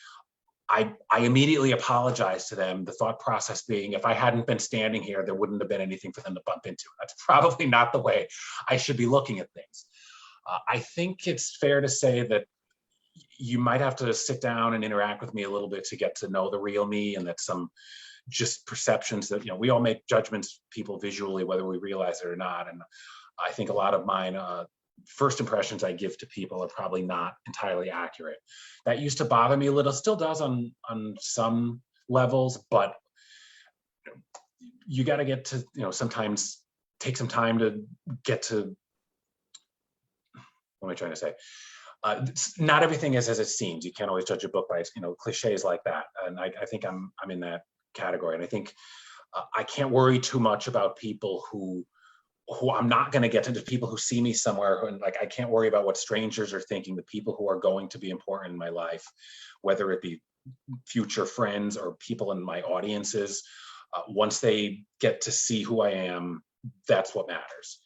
I immediately apologize to them. The thought process being, if I hadn't been standing here, there wouldn't have been anything for them to bump into. That's probably not the way I should be looking at things. I think it's fair to say that you might have to sit down and interact with me a little bit to get to know the real me, and that some just perceptions that, we all make judgments, people visually, whether we realize it or not. And I think a lot of mine, first impressions I give to people are probably not entirely accurate. That used to bother me a little, still does on some levels, but you got to get to, sometimes take some time to get to, what am I trying to say? Not everything is as it seems. You can't always judge a book by its, cliches like that. And I think I'm in that category. And I think I can't worry too much about people who I'm not going to get into, people who see me somewhere, and like I can't worry about what strangers are thinking. The people who are going to be important in my life, whether it be future friends or people in my audiences, once they get to see who I am, that's what matters.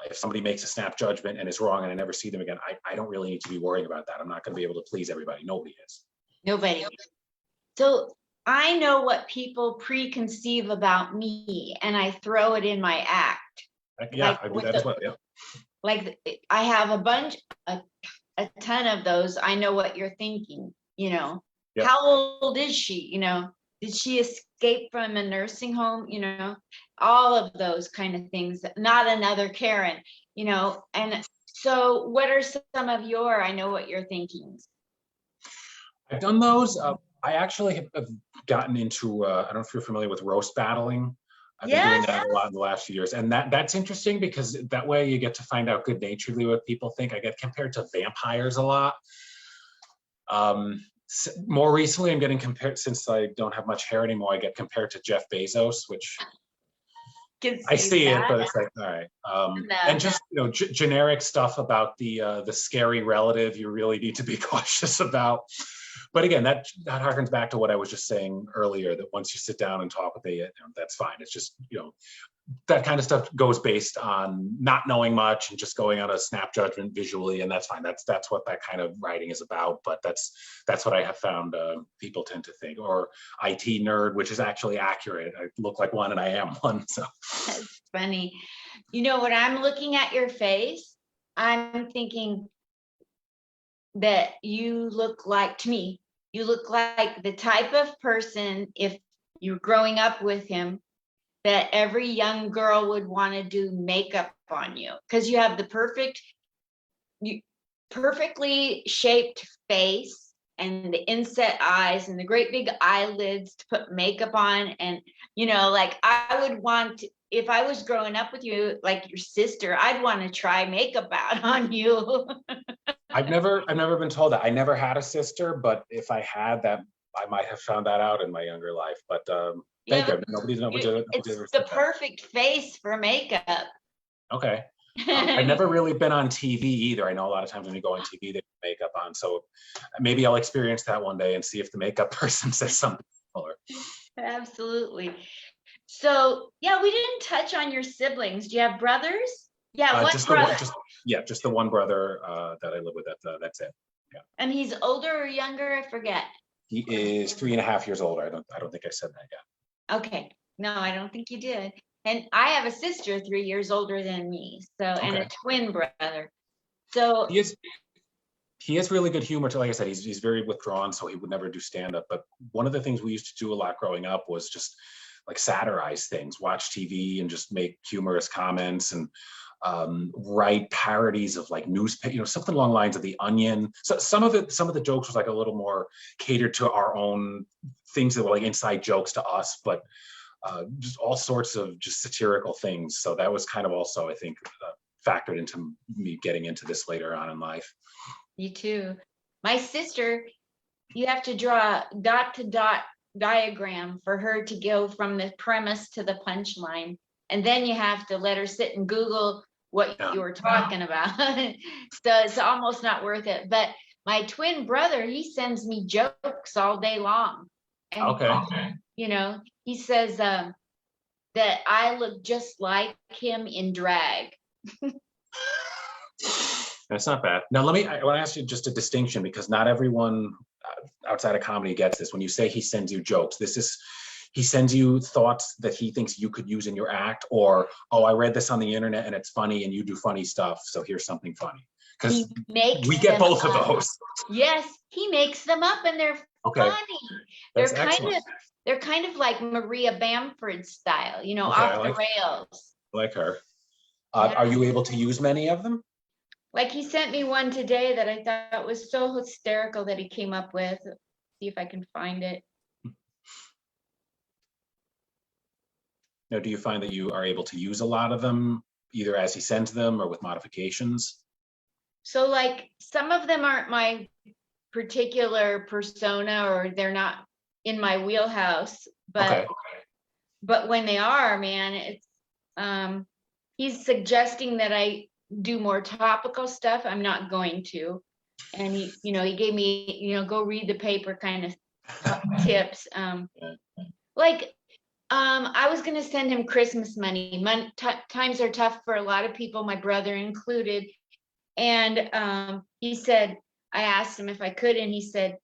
If somebody makes a snap judgment and is wrong and I never see them again, I don't really need to be worrying about that. I'm not going to be able to please everybody. Nobody is. Nobody. So I know what people preconceive about me, and I throw it in my act. Yeah, like I do that as well. Yeah. Like I have a ton of those. I know what you're thinking, Yeah. How old is she? Did she escape from a nursing home? All of those kind of things. Not another Karen, and so what are some of I know what you're thinking? I've done those. I actually have gotten into, I don't know if you're familiar with roast battling. I've been doing that a lot in the last few years. And that's interesting because that way you get to find out good-naturedly what people think. I get compared to vampires a lot. More recently, I'm getting compared, since I don't have much hair anymore, I get compared to Jeff Bezos, which I see it, but it's like, all right. And just, generic stuff about the scary relative you really need to be cautious about. But again, that harkens back to what I was just saying earlier, that once you sit down and talk with that's fine. It's just, that kind of stuff goes based on not knowing much and just going on a snap judgment visually, and that's fine. That's what that kind of writing is about. But that's what I have found people tend to think. Or IT nerd, which is actually accurate. I look like one and I am one. So that's funny. When I'm looking at your face, I'm thinking that you look like, to me, you look like the type of person, if you're growing up with him, that every young girl would want to do makeup on you, because you have the perfectly shaped face and the inset eyes and the great big eyelids to put makeup on. And, like I would want, if I was growing up with you, like your sister, I'd want to try makeup out on you. I've never been told that. I never had a sister, but if I had that, I might have found that out in my younger life. But thank you. Nobody's it's the perfect face for makeup. Okay. I've never really been on TV either. I know a lot of times when you go on TV, they put makeup on. So maybe I'll experience that one day and see if the makeup person says something similar. Absolutely. So, yeah, we didn't touch on your siblings. Do you have brothers? Yeah, one Just the brother. one, just the one brother that I live with. That's it. Yeah. And he's older or younger? I forget. He is 3.5 years older. I don't think I said that yet. Okay. No, I don't think you did. And I have a sister 3 years older than me. So, and a Okay. twin brother. So, He has really good humor too. Like I said, he's very withdrawn, so he would never do stand up. But one of the things we used to do a lot growing up was just like satirize things, watch TV, and just make humorous comments and write parodies of like newspaper, something along the lines of The Onion. So some of the jokes was like a little more catered to our own things that were like inside jokes to us, but just all sorts of just satirical things. So that was kind of also, I think, factored into me getting into this later on in life. you too. My sister, you have to draw a dot to dot diagram for her to go from the premise to the punchline. And then you have to let her sit and Google what you were talking about. So it's almost not worth it. But my twin brother, he sends me jokes all day long. And, Okay. He says that I look just like him in drag. That's not bad. Now, I want to ask you just a distinction, because not everyone outside of comedy gets this. When you say he sends you jokes, he sends you thoughts that he thinks you could use in your act, or, oh, I read this on the internet and it's funny and you do funny stuff, so here's something funny. Because we get both of those. Yes, he makes them up and they're funny. That's excellent. They're kind of like Maria Bamford style, off the rails. Like her. Are you able to use many of them? Like he sent me one today that I thought was so hysterical that he came up with. Let's see if I can find it. Now, do you find that you are able to use a lot of them, either as he sends them or with modifications? So like some of them aren't my particular persona, or they're not in my wheelhouse, but when they are, man, it's he's suggesting that I do more topical stuff. I'm not going to. And he gave me, go read the paper kind of tips. I was going to send him Christmas money. Times are tough for a lot of people, my brother included. And he said, I asked him if I could, and he said,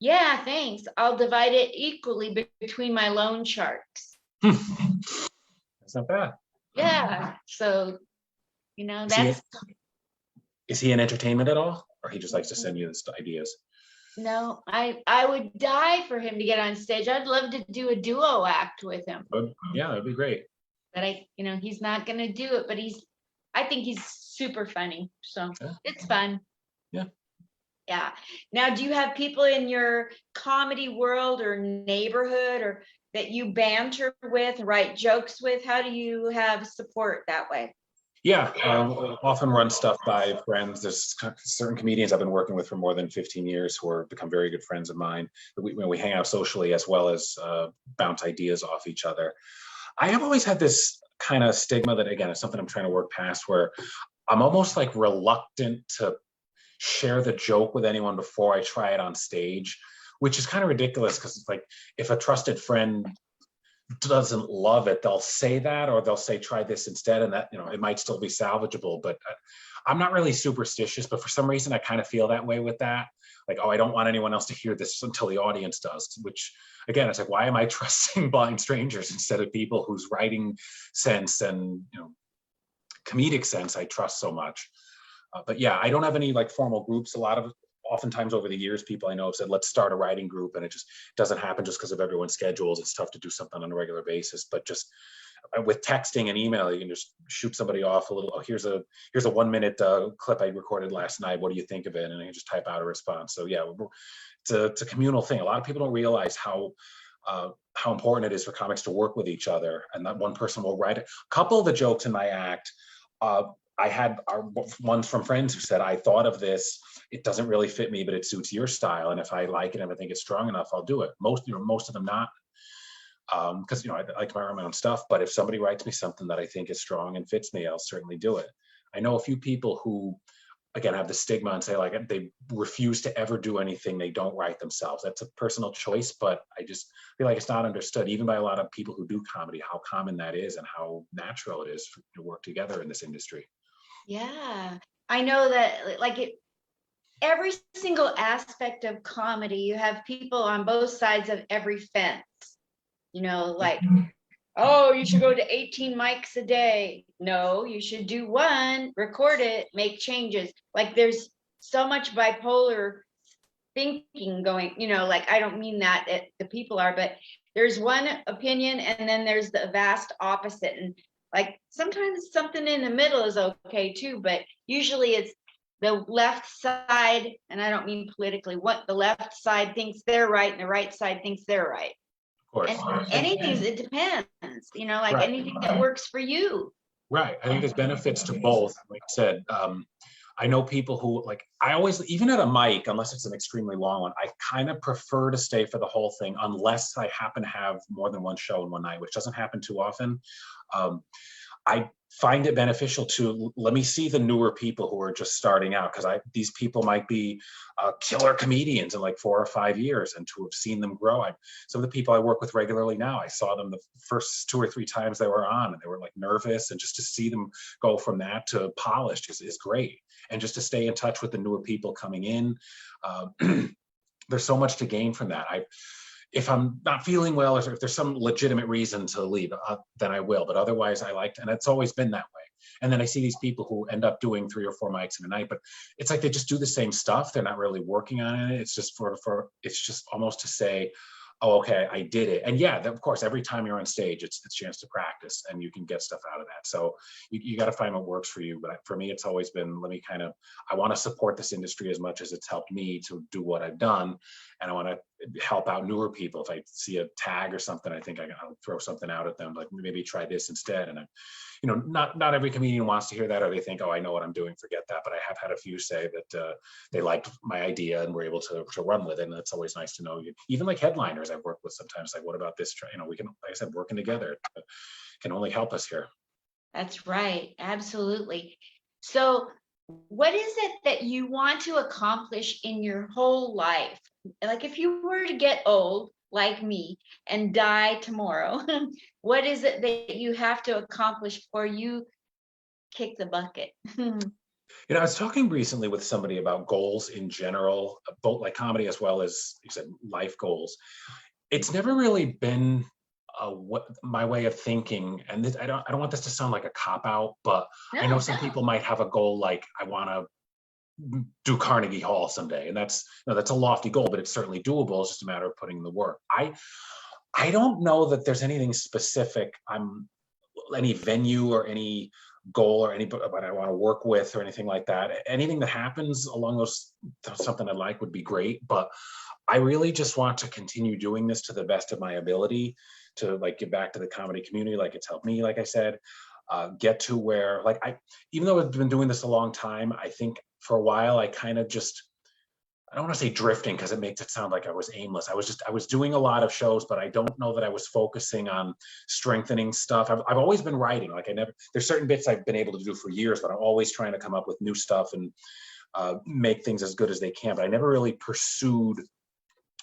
yeah, thanks. I'll divide it equally between my loan sharks. That's not bad. Yeah. So, that's. Is he in entertainment at all? Or he just likes to send you ideas? No, I would die for him to get on stage. I'd love to do a duo act with him. Yeah, that'd be great. But he's not going to do it, but I think he's super funny. So it's fun. Yeah. Yeah. Now, do you have people in your comedy world or neighborhood or that you banter with, write jokes with? How do you have support that way? Yeah, often run stuff by friends. There's certain comedians I've been working with for more than 15 years who have become very good friends of mine. We hang out socially as well as bounce ideas off each other. I have always had this kind of stigma that, again, it's something I'm trying to work past, where I'm almost like reluctant to share the joke with anyone before I try it on stage, which is kind of ridiculous, because it's like, if a trusted friend doesn't love it, they'll say that, or they'll say, try this instead, and that, it might still be salvageable. But I'm not really superstitious, but for some reason I kind of feel that way with that. Like, oh, I don't want anyone else to hear this until the audience does, which again, it's like, why am I trusting blind strangers instead of people whose writing sense and comedic sense I trust so much? But yeah, I don't have any like formal groups. Oftentimes over the years, people I know have said, let's start a writing group, and it just doesn't happen just because of everyone's schedules. It's tough to do something on a regular basis, but just with texting and email, you can just shoot somebody off a little, oh, here's a 1 minute clip I recorded last night. What do you think of it? And I can just type out a response. So yeah, it's a communal thing. A lot of people don't realize how important it is for comics to work with each other, and that one person will write it. A couple of the jokes in my act, I had ones from friends who said, I thought of this, it doesn't really fit me, but it suits your style. And if I like it and I think it's strong enough, I'll do it. Most of them not. Because I like to write my own stuff, but if somebody writes me something that I think is strong and fits me, I'll certainly do it. I know a few people who, again, have the stigma and say like they refuse to ever do anything they don't write themselves. That's a personal choice, but I just feel like it's not understood even by a lot of people who do comedy, how common that is and how natural it is to work together in this industry. Yeah. I know that like every single aspect of comedy, you have people on both sides of every fence, like, oh, you should go to 18 mics a day. No, you should do one, record it, make changes. Like there's so much bipolar thinking going, like I don't mean that the people are, but there's one opinion and then there's the vast opposite. And like sometimes something in the middle is okay too, but usually it's the left side, and I don't mean politically, what the left side thinks they're right and the right side thinks they're right. Of course. And anything, it depends, like Right. anything that works for you. Right. I think there's benefits to both. Like I said, I know people who like, I always, even at a mic, unless it's an extremely long one, I kind of prefer to stay for the whole thing unless I happen to have more than one show in one night, which doesn't happen too often. Um, I find it beneficial to let me see the newer people who are just starting out, because these people might be killer comedians in like 4 or 5 years, and to have seen them grow. Some of the people I work with regularly now, I saw them the first 2 or 3 times they were on, and they were like nervous, and just to see them go from that to polished is great. And just to stay in touch with the newer people coming in, uh, there's so much to gain from that. If I'm not feeling well, or if there's some legitimate reason to leave, then I will. But otherwise, I liked, and it's always been that way. And then I see these people who end up doing 3 or 4 mics in a night, but it's like they just do the same stuff. They're not really working on it. It's just it's just almost to say, oh, okay, I did it. And yeah, of course, every time you're on stage, it's a chance to practice and you can get stuff out of that. So you got to find what works for you. But for me, it's always been, I want to support this industry as much as it's helped me to do what I've done. And I want to help out newer people. If I see a tag or something, I think I'll throw something out at them, like maybe try this instead. And not every comedian wants to hear that, or they think, oh, I know what I'm doing, forget that. But I have had a few say that they liked my idea and were able to run with it. And it's always nice to know. Even like headliners I've worked with sometimes, like, what about this? We can, like I said, working together can only help us here. That's right. Absolutely. So what is it that you want to accomplish in your whole life? Like if you were to get old like me and die tomorrow, what is it that you have to accomplish before you kick the bucket? I was talking recently with somebody about goals in general, both like comedy as well as, you said, life goals. It's never really been what my way of thinking, and I don't want this to sound like a cop out, but I know some people might have a goal like, I want to do Carnegie Hall someday, and that's a lofty goal, but it's certainly doable. It's just a matter of putting in the work. I don't know that there's anything specific. Any venue or any goal or anybody I want to work with or anything like that. Anything that happens along those, something I like would be great. But I really just want to continue doing this to the best of my ability, to like give back to the comedy community, like it's helped me, like I said, get to where, like, even though I've been doing this a long time, I think for a while I kind of just, I don't want to say drifting because it makes it sound like I was aimless. I was doing a lot of shows, but I don't know that I was focusing on strengthening stuff. I've always been writing. Like there's certain bits I've been able to do for years, but I'm always trying to come up with new stuff and make things as good as they can. But I never really pursued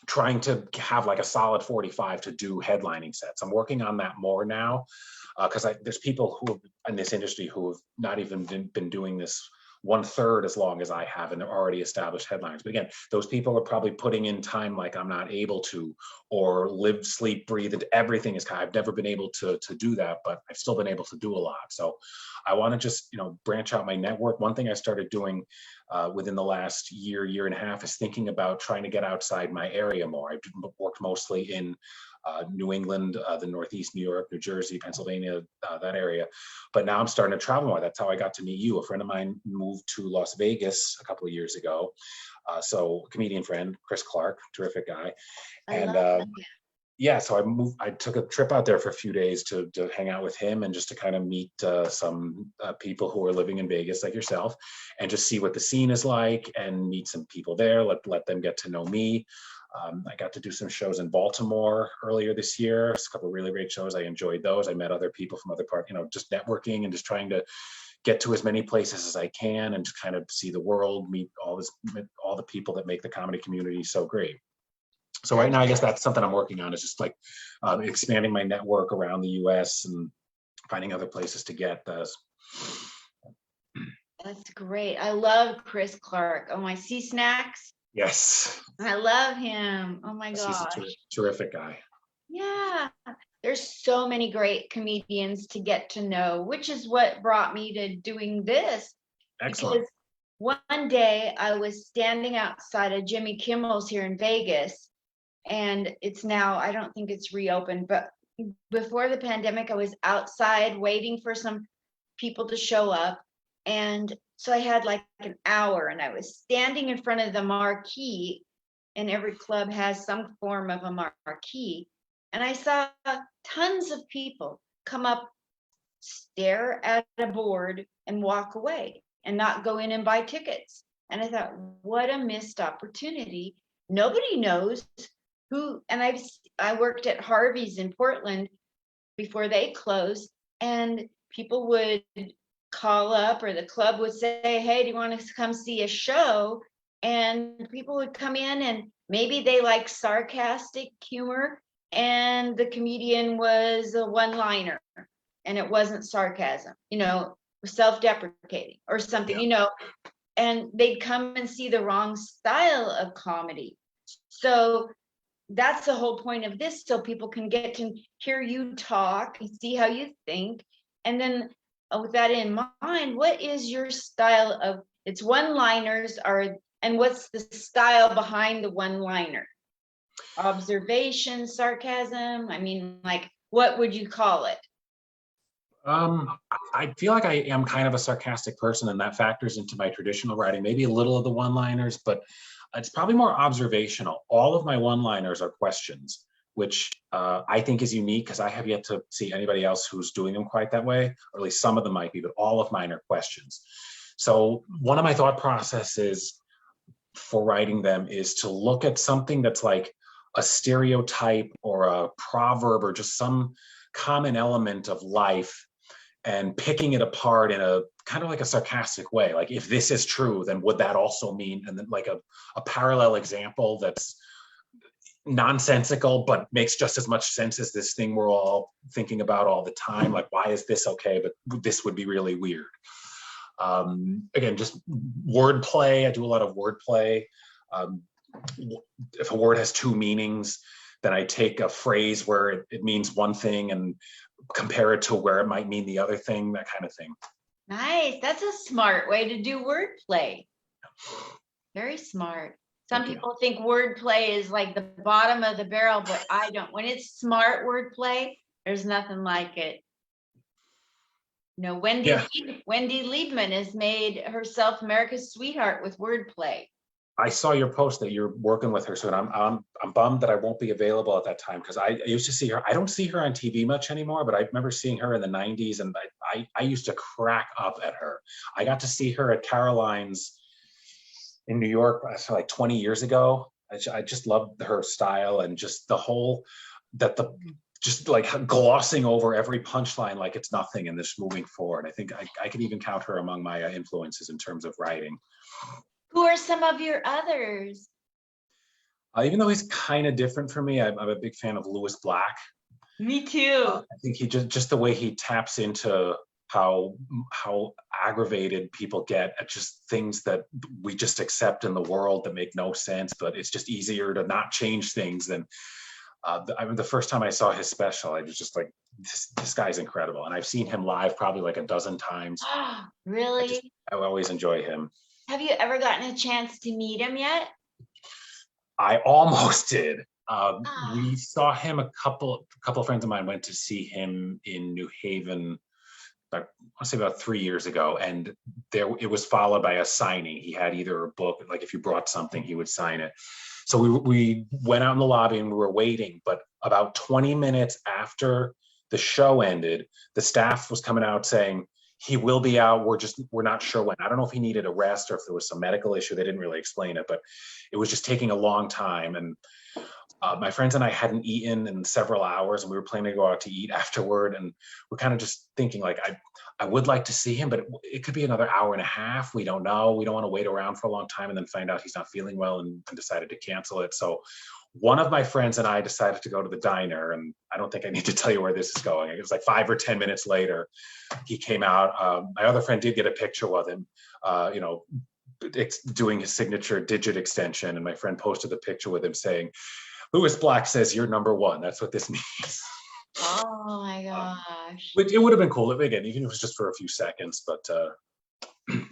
trying to have like a solid 45 to do headlining sets. I'm working on that more now because there's people who in this industry who have not even been doing this 1/3 as long as I have, and they're already established headliners. But again, those people are probably putting in time like I'm not able to, or live, sleep, breathe, and everything is I've never been able to do that, but I've still been able to do a lot. So I want to just, branch out my network. One thing I started doing within the last year and a half is thinking about trying to get outside my area more. I've worked mostly in New England, the Northeast, New York, New Jersey, Pennsylvania, that area. But now I'm starting to travel more. That's how I got to meet you. A friend of mine moved to Las Vegas a couple of years ago. So a comedian friend, Chris Clark, terrific guy. Yeah, so I took a trip out there for a few days to hang out with him and just to kind of meet some people who are living in Vegas like yourself, and just see what the scene is like and meet some people there, let them get to know me. I got to do some shows in Baltimore earlier this year. It's a couple of really great shows. I enjoyed those. I met other people from other parts, just networking and just trying to get to as many places as I can and just kind of see the world, meet all the people that make the comedy community so great. So right now, I guess that's something I'm working on, is just like expanding my network around the US and finding other places to get those. That's great. I love Chris Clark. Oh, my Sea Snacks. Yes. I love him. Oh my Yes, he's a gosh. terrific guy. Yeah. There's so many great comedians to get to know, which is what brought me to doing this. Excellent. Because one day I was standing outside of Jimmy Kimmel's here in Vegas, and it's now, I don't think it's reopened, but before the pandemic, I was outside waiting for some people to show up. And so I had like an hour, and I was standing in front of the marquee, and every club has some form of a marquee. And I saw tons of people come up, stare at a board, and walk away and not go in and buy tickets. And I thought, what a missed opportunity. Nobody knows who, and I worked at Harvey's in Portland before they closed, and people would call up, or the club would say, hey, do you want to come see a show? And people would come in, and maybe they like sarcastic humor, and the comedian was a one-liner and it wasn't sarcasm, self-deprecating or something, and they'd come and see the wrong style of comedy. So that's the whole point of this, so people can get to hear you talk and see how you think. And then with that in mind, what is your style of, it's one-liners and what's the style behind the one-liner? Observation, sarcasm? I mean, like, what would you call it? I feel like I am kind of a sarcastic person, and that factors into my traditional writing, maybe a little of the one-liners, but it's probably more observational. All of my one-liners are questions, which I think is unique because I have yet to see anybody else who's doing them quite that way, or at least some of them might be, but all of mine are questions. So one of my thought processes for writing them is to look at something that's like a stereotype or a proverb or just some common element of life, and picking it apart in a kind of like a sarcastic way. Like, if this is true, then would that also mean, and then like a parallel example that's nonsensical, but makes just as much sense as this thing we're all thinking about all the time. Like, why is this okay, but this would be really weird? Again, just wordplay. I do a lot of wordplay. If a word has two meanings, then I take a phrase where it means one thing and compare it to where it might mean the other thing, that kind of thing. Nice. That's a smart way to do wordplay. Very smart. Some people think wordplay is like the bottom of the barrel, but I don't. When it's smart wordplay, there's nothing like it. Wendy Liebman has made herself America's sweetheart with wordplay. I saw your post that you're working with her soon. I'm bummed that I won't be available at that time, because I used to see her. I don't see her on TV much anymore, but I remember seeing her in the 90s, and I used to crack up at her. I got to see her at Caroline's in New York like 20 years ago. I just loved her style, and just the whole, just like glossing over every punchline like it's nothing and just moving forward. I think I could even count her among my influences in terms of writing. Who are some of your others? Even though he's kind of different from me, I'm a big fan of Lewis Black. Me too. I think he just the way he taps into how aggravated people get at just things that we just accept in the world that make no sense, but it's just easier to not change things than. The first time I saw his special, I was just like, this guy's incredible. And I've seen him live probably like a dozen times. Really? I always enjoy him. Have you ever gotten a chance to meet him yet? I almost did. We saw him, a couple of friends of mine went to see him in New Haven, I want to say about 3 years ago, and it was followed by a signing. He had either a book, like if you brought something, he would sign it. So we went out in the lobby and we were waiting, but about 20 minutes after the show ended, the staff was coming out saying, he will be out. We're not sure when. I don't know if he needed a rest or if there was some medical issue. They didn't really explain it, but it was just taking a long time. And my friends and I hadn't eaten in several hours, and we were planning to go out to eat afterward. And we're kind of just thinking, like, I would like to see him, but it could be another hour and a half. We don't know. We don't want to wait around for a long time and then find out he's not feeling well and decided to cancel it. So one of my friends and I decided to go to the diner, and I don't think I need to tell you where this is going. It was like 5 or 10 minutes later, he came out. My other friend did get a picture with him, doing his signature digit extension, and my friend posted the picture with him saying, "Lewis Black says you're number one." That's what this means. Oh my gosh. But it would have been cool, again, even if it was just for a few seconds. But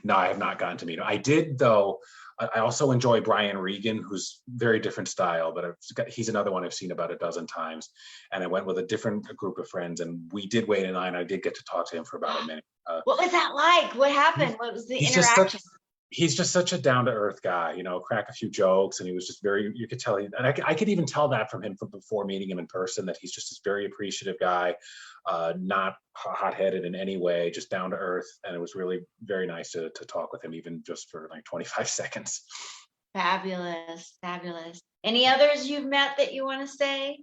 no, I have not gotten to meet him. I did, though. I also enjoy Brian Regan, who's very different style, but he's another one I've seen about a dozen times. And I went with a different group of friends, and we did wait in line. I did get to talk to him for about a minute. What was that like? What happened? What was the interaction? He's just such a down-to-earth guy, crack a few jokes, and he was just you could tell, and I could even tell that from him from before meeting him in person, that he's just this very appreciative guy, not hot-headed in any way, just down to earth. And it was really very nice to talk with him, even just for like 25 seconds. Fabulous. Any others you've met that you want to say?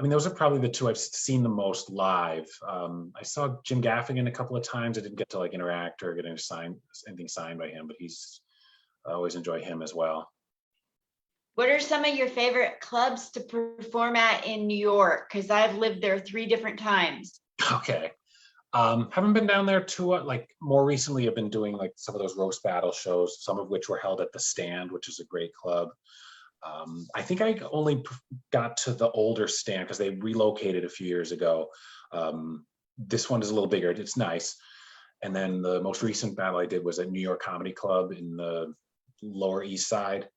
Those are probably the two I've seen the most live. I saw Jim Gaffigan a couple of times. I didn't get to interact or get anything signed by him, but I always enjoy him as well. What are some of your favorite clubs to perform at in New York? Because I've lived there 3 different times. Okay. Haven't been down there too, more recently I've been doing some of those roast battle shows, some of which were held at the Stand, which is a great club. I think I only got to the older Stand because they relocated a few years ago. This one is a little bigger. It's nice. And then the most recent battle I did was at New York Comedy Club in the Lower East Side.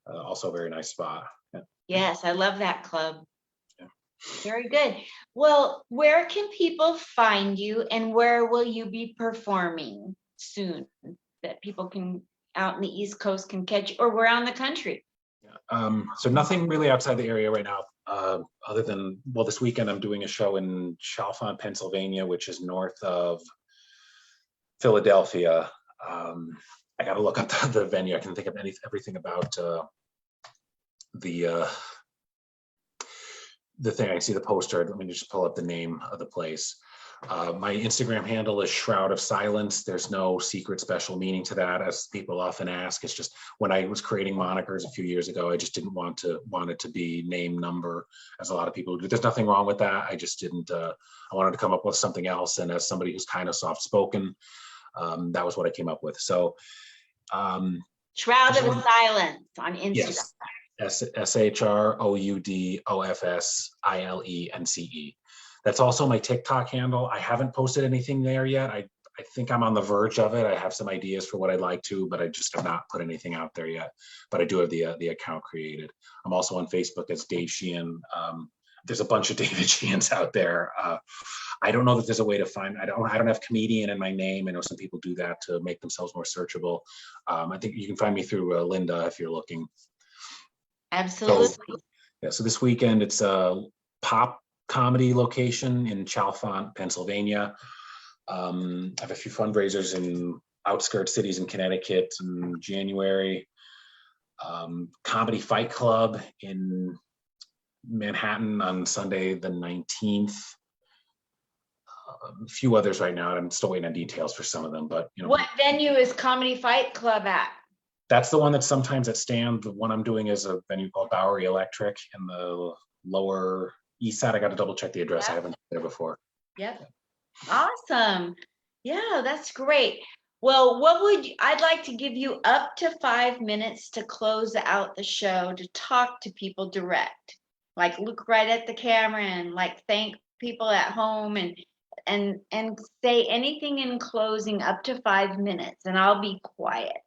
Also a very nice spot. Yeah. Yes, I love that club. Yeah. Very good. Well, where can people find you, and where will you be performing soon that people can out in the East Coast can catch, or around the country? So nothing really outside the area right now, other than, this weekend I'm doing a show in Chalfont, Pennsylvania, which is north of Philadelphia. I got to look up the venue. I can think of everything about the thing. I see the poster. Let me just pull up the name of the place. My Instagram handle is Shroud of Silence. There's no secret special meaning to that, as people often ask. It's just when I was creating monikers a few years ago, I just didn't want it to be name number, as a lot of people do. There's nothing wrong with that. I just didn't. I wanted to come up with something else. And as somebody who's kind of soft spoken, that was what I came up with. So, Shroud of Silence on Instagram. Yes. SHROUDOFSILENCE. That's also my TikTok handle. I haven't posted anything there yet. I think I'm on the verge of it. I have some ideas for what I'd like to, but I just have not put anything out there yet. But I do have the account created. I'm also on Facebook as Dave Sheehan. There's a bunch of David Sheehans out there. I don't know that there's a way to find. I don't have comedian in my name. I know some people do that to make themselves more searchable. I think you can find me through Linda if you're looking. Absolutely. So this weekend it's a pop comedy location in Chalfont, Pennsylvania. I have a few fundraisers in outskirt cities in Connecticut in January. Comedy Fight Club in Manhattan on Sunday the 19th. A few others right now. I'm still waiting on details for some of them, but What venue is Comedy Fight Club at? That's the one that's sometimes at Stand. The one I'm doing is a venue called Bowery Electric in the Lower East Side. I got to double check the address. Yep. I haven't been there before. Yep. Awesome. Yeah, that's great. Well, I'd like to give you up to 5 minutes to close out the show, to talk to people direct, look right at the camera and thank people at home and say anything in closing up to 5 minutes, and I'll be quiet.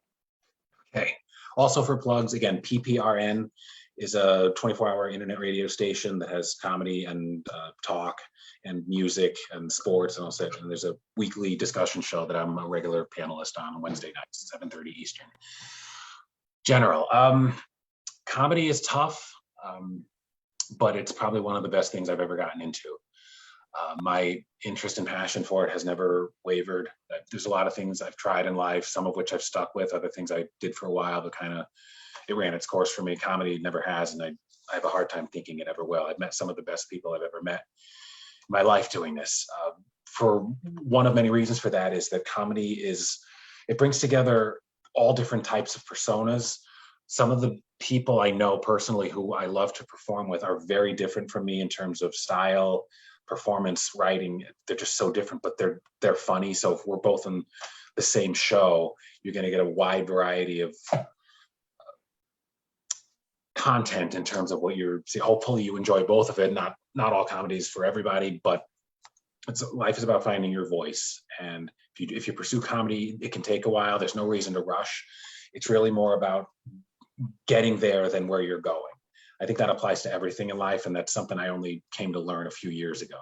Okay. Also for plugs, again, PPRN is a 24-hour internet radio station that has comedy and talk and music and sports and all that. And there's a weekly discussion show that I'm a regular panelist on Wednesday nights, 7:30 Eastern. General, comedy is tough, but it's probably one of the best things I've ever gotten into. My interest and passion for it has never wavered. There's a lot of things I've tried in life, some of which I've stuck with, other things I did for a while, but it ran its course for me. Comedy never has, and I have a hard time thinking it ever will. I've met some of the best people I've ever met in my life doing this. for one of many reasons for that is that comedy it brings together all different types of personas. Some of the people I know personally who I love to perform with are very different from me in terms of style, performance, writing. They're just so different, but they're funny. So if we're both in the same show, you're going to get a wide variety of content in terms of what you're see. Hopefully you enjoy both of it. Not all comedies for everybody, but life is about finding your voice. And if you pursue comedy, it can take a while. There's no reason to rush. It's really more about getting there than where you're going. I think that applies to everything in life, and that's something I only came to learn a few years ago.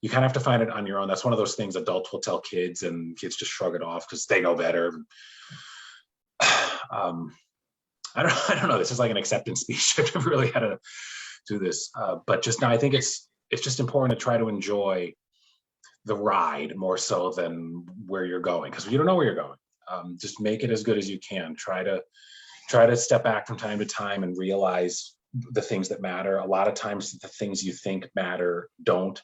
You kind of have to find it on your own. That's one of those things adults will tell kids, and kids just shrug it off because they know better. I don't know. This is like an acceptance speech. I've really had to do this, but just now, I think it's just important to try to enjoy the ride more so than where you're going, because you don't know where you're going. Just make it as good as you can. Try to step back from time to time and realize the things that matter. A lot of times the things you think matter don't.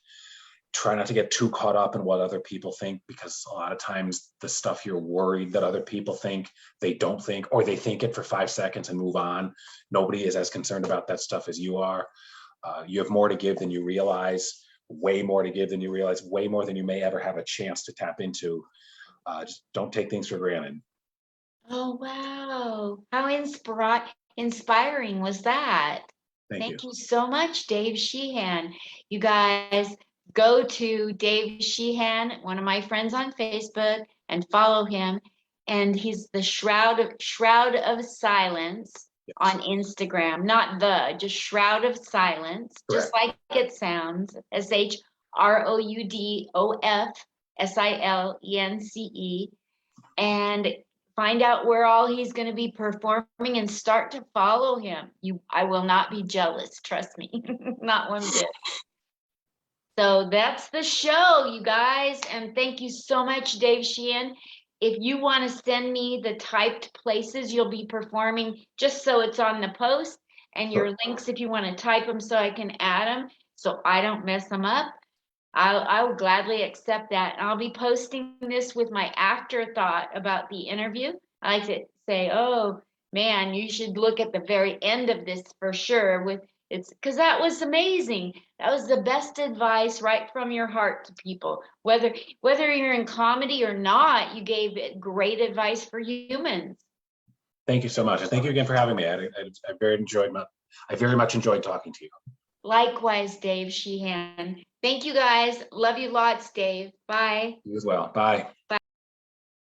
Try not to get too caught up in what other people think, because a lot of times the stuff you're worried that other people think, they don't think, or they think it for 5 seconds and move on. Nobody is as concerned about that stuff as you are. You have more to give than you realize, way more to give than you realize, way more than you may ever have a chance to tap into. Just don't take things for granted. Oh, wow. How inspiring was that? Thank you. You so much, Dave Sheehan. You guys go to Dave Sheehan, one of my friends on Facebook, and follow him. And he's the Shroud of Silence on Instagram. Not just Shroud of Silence, just like it sounds. SHROUDOFSILENCE. And find out where all he's going to be performing and start to follow him. I will not be jealous, trust me. Not one bit. So that's the show, you guys. And thank you so much, Dave Sheehan. If you want to send me the typed places you'll be performing, just so it's on the post, and your links if you want to type them so I can add them so I don't mess them up, I will gladly accept that. And I'll be posting this with my afterthought about the interview. I like to say, oh man, you should look at the very end of this for sure. Because that was amazing. That was the best advice right from your heart to people. Whether you're in comedy or not, you gave great advice for humans. Thank you so much, and thank you again for having me. I very much enjoyed talking to you. Likewise, Dave Sheehan. Thank you guys. Love you lots, Dave. Bye. You as well. Bye. Bye.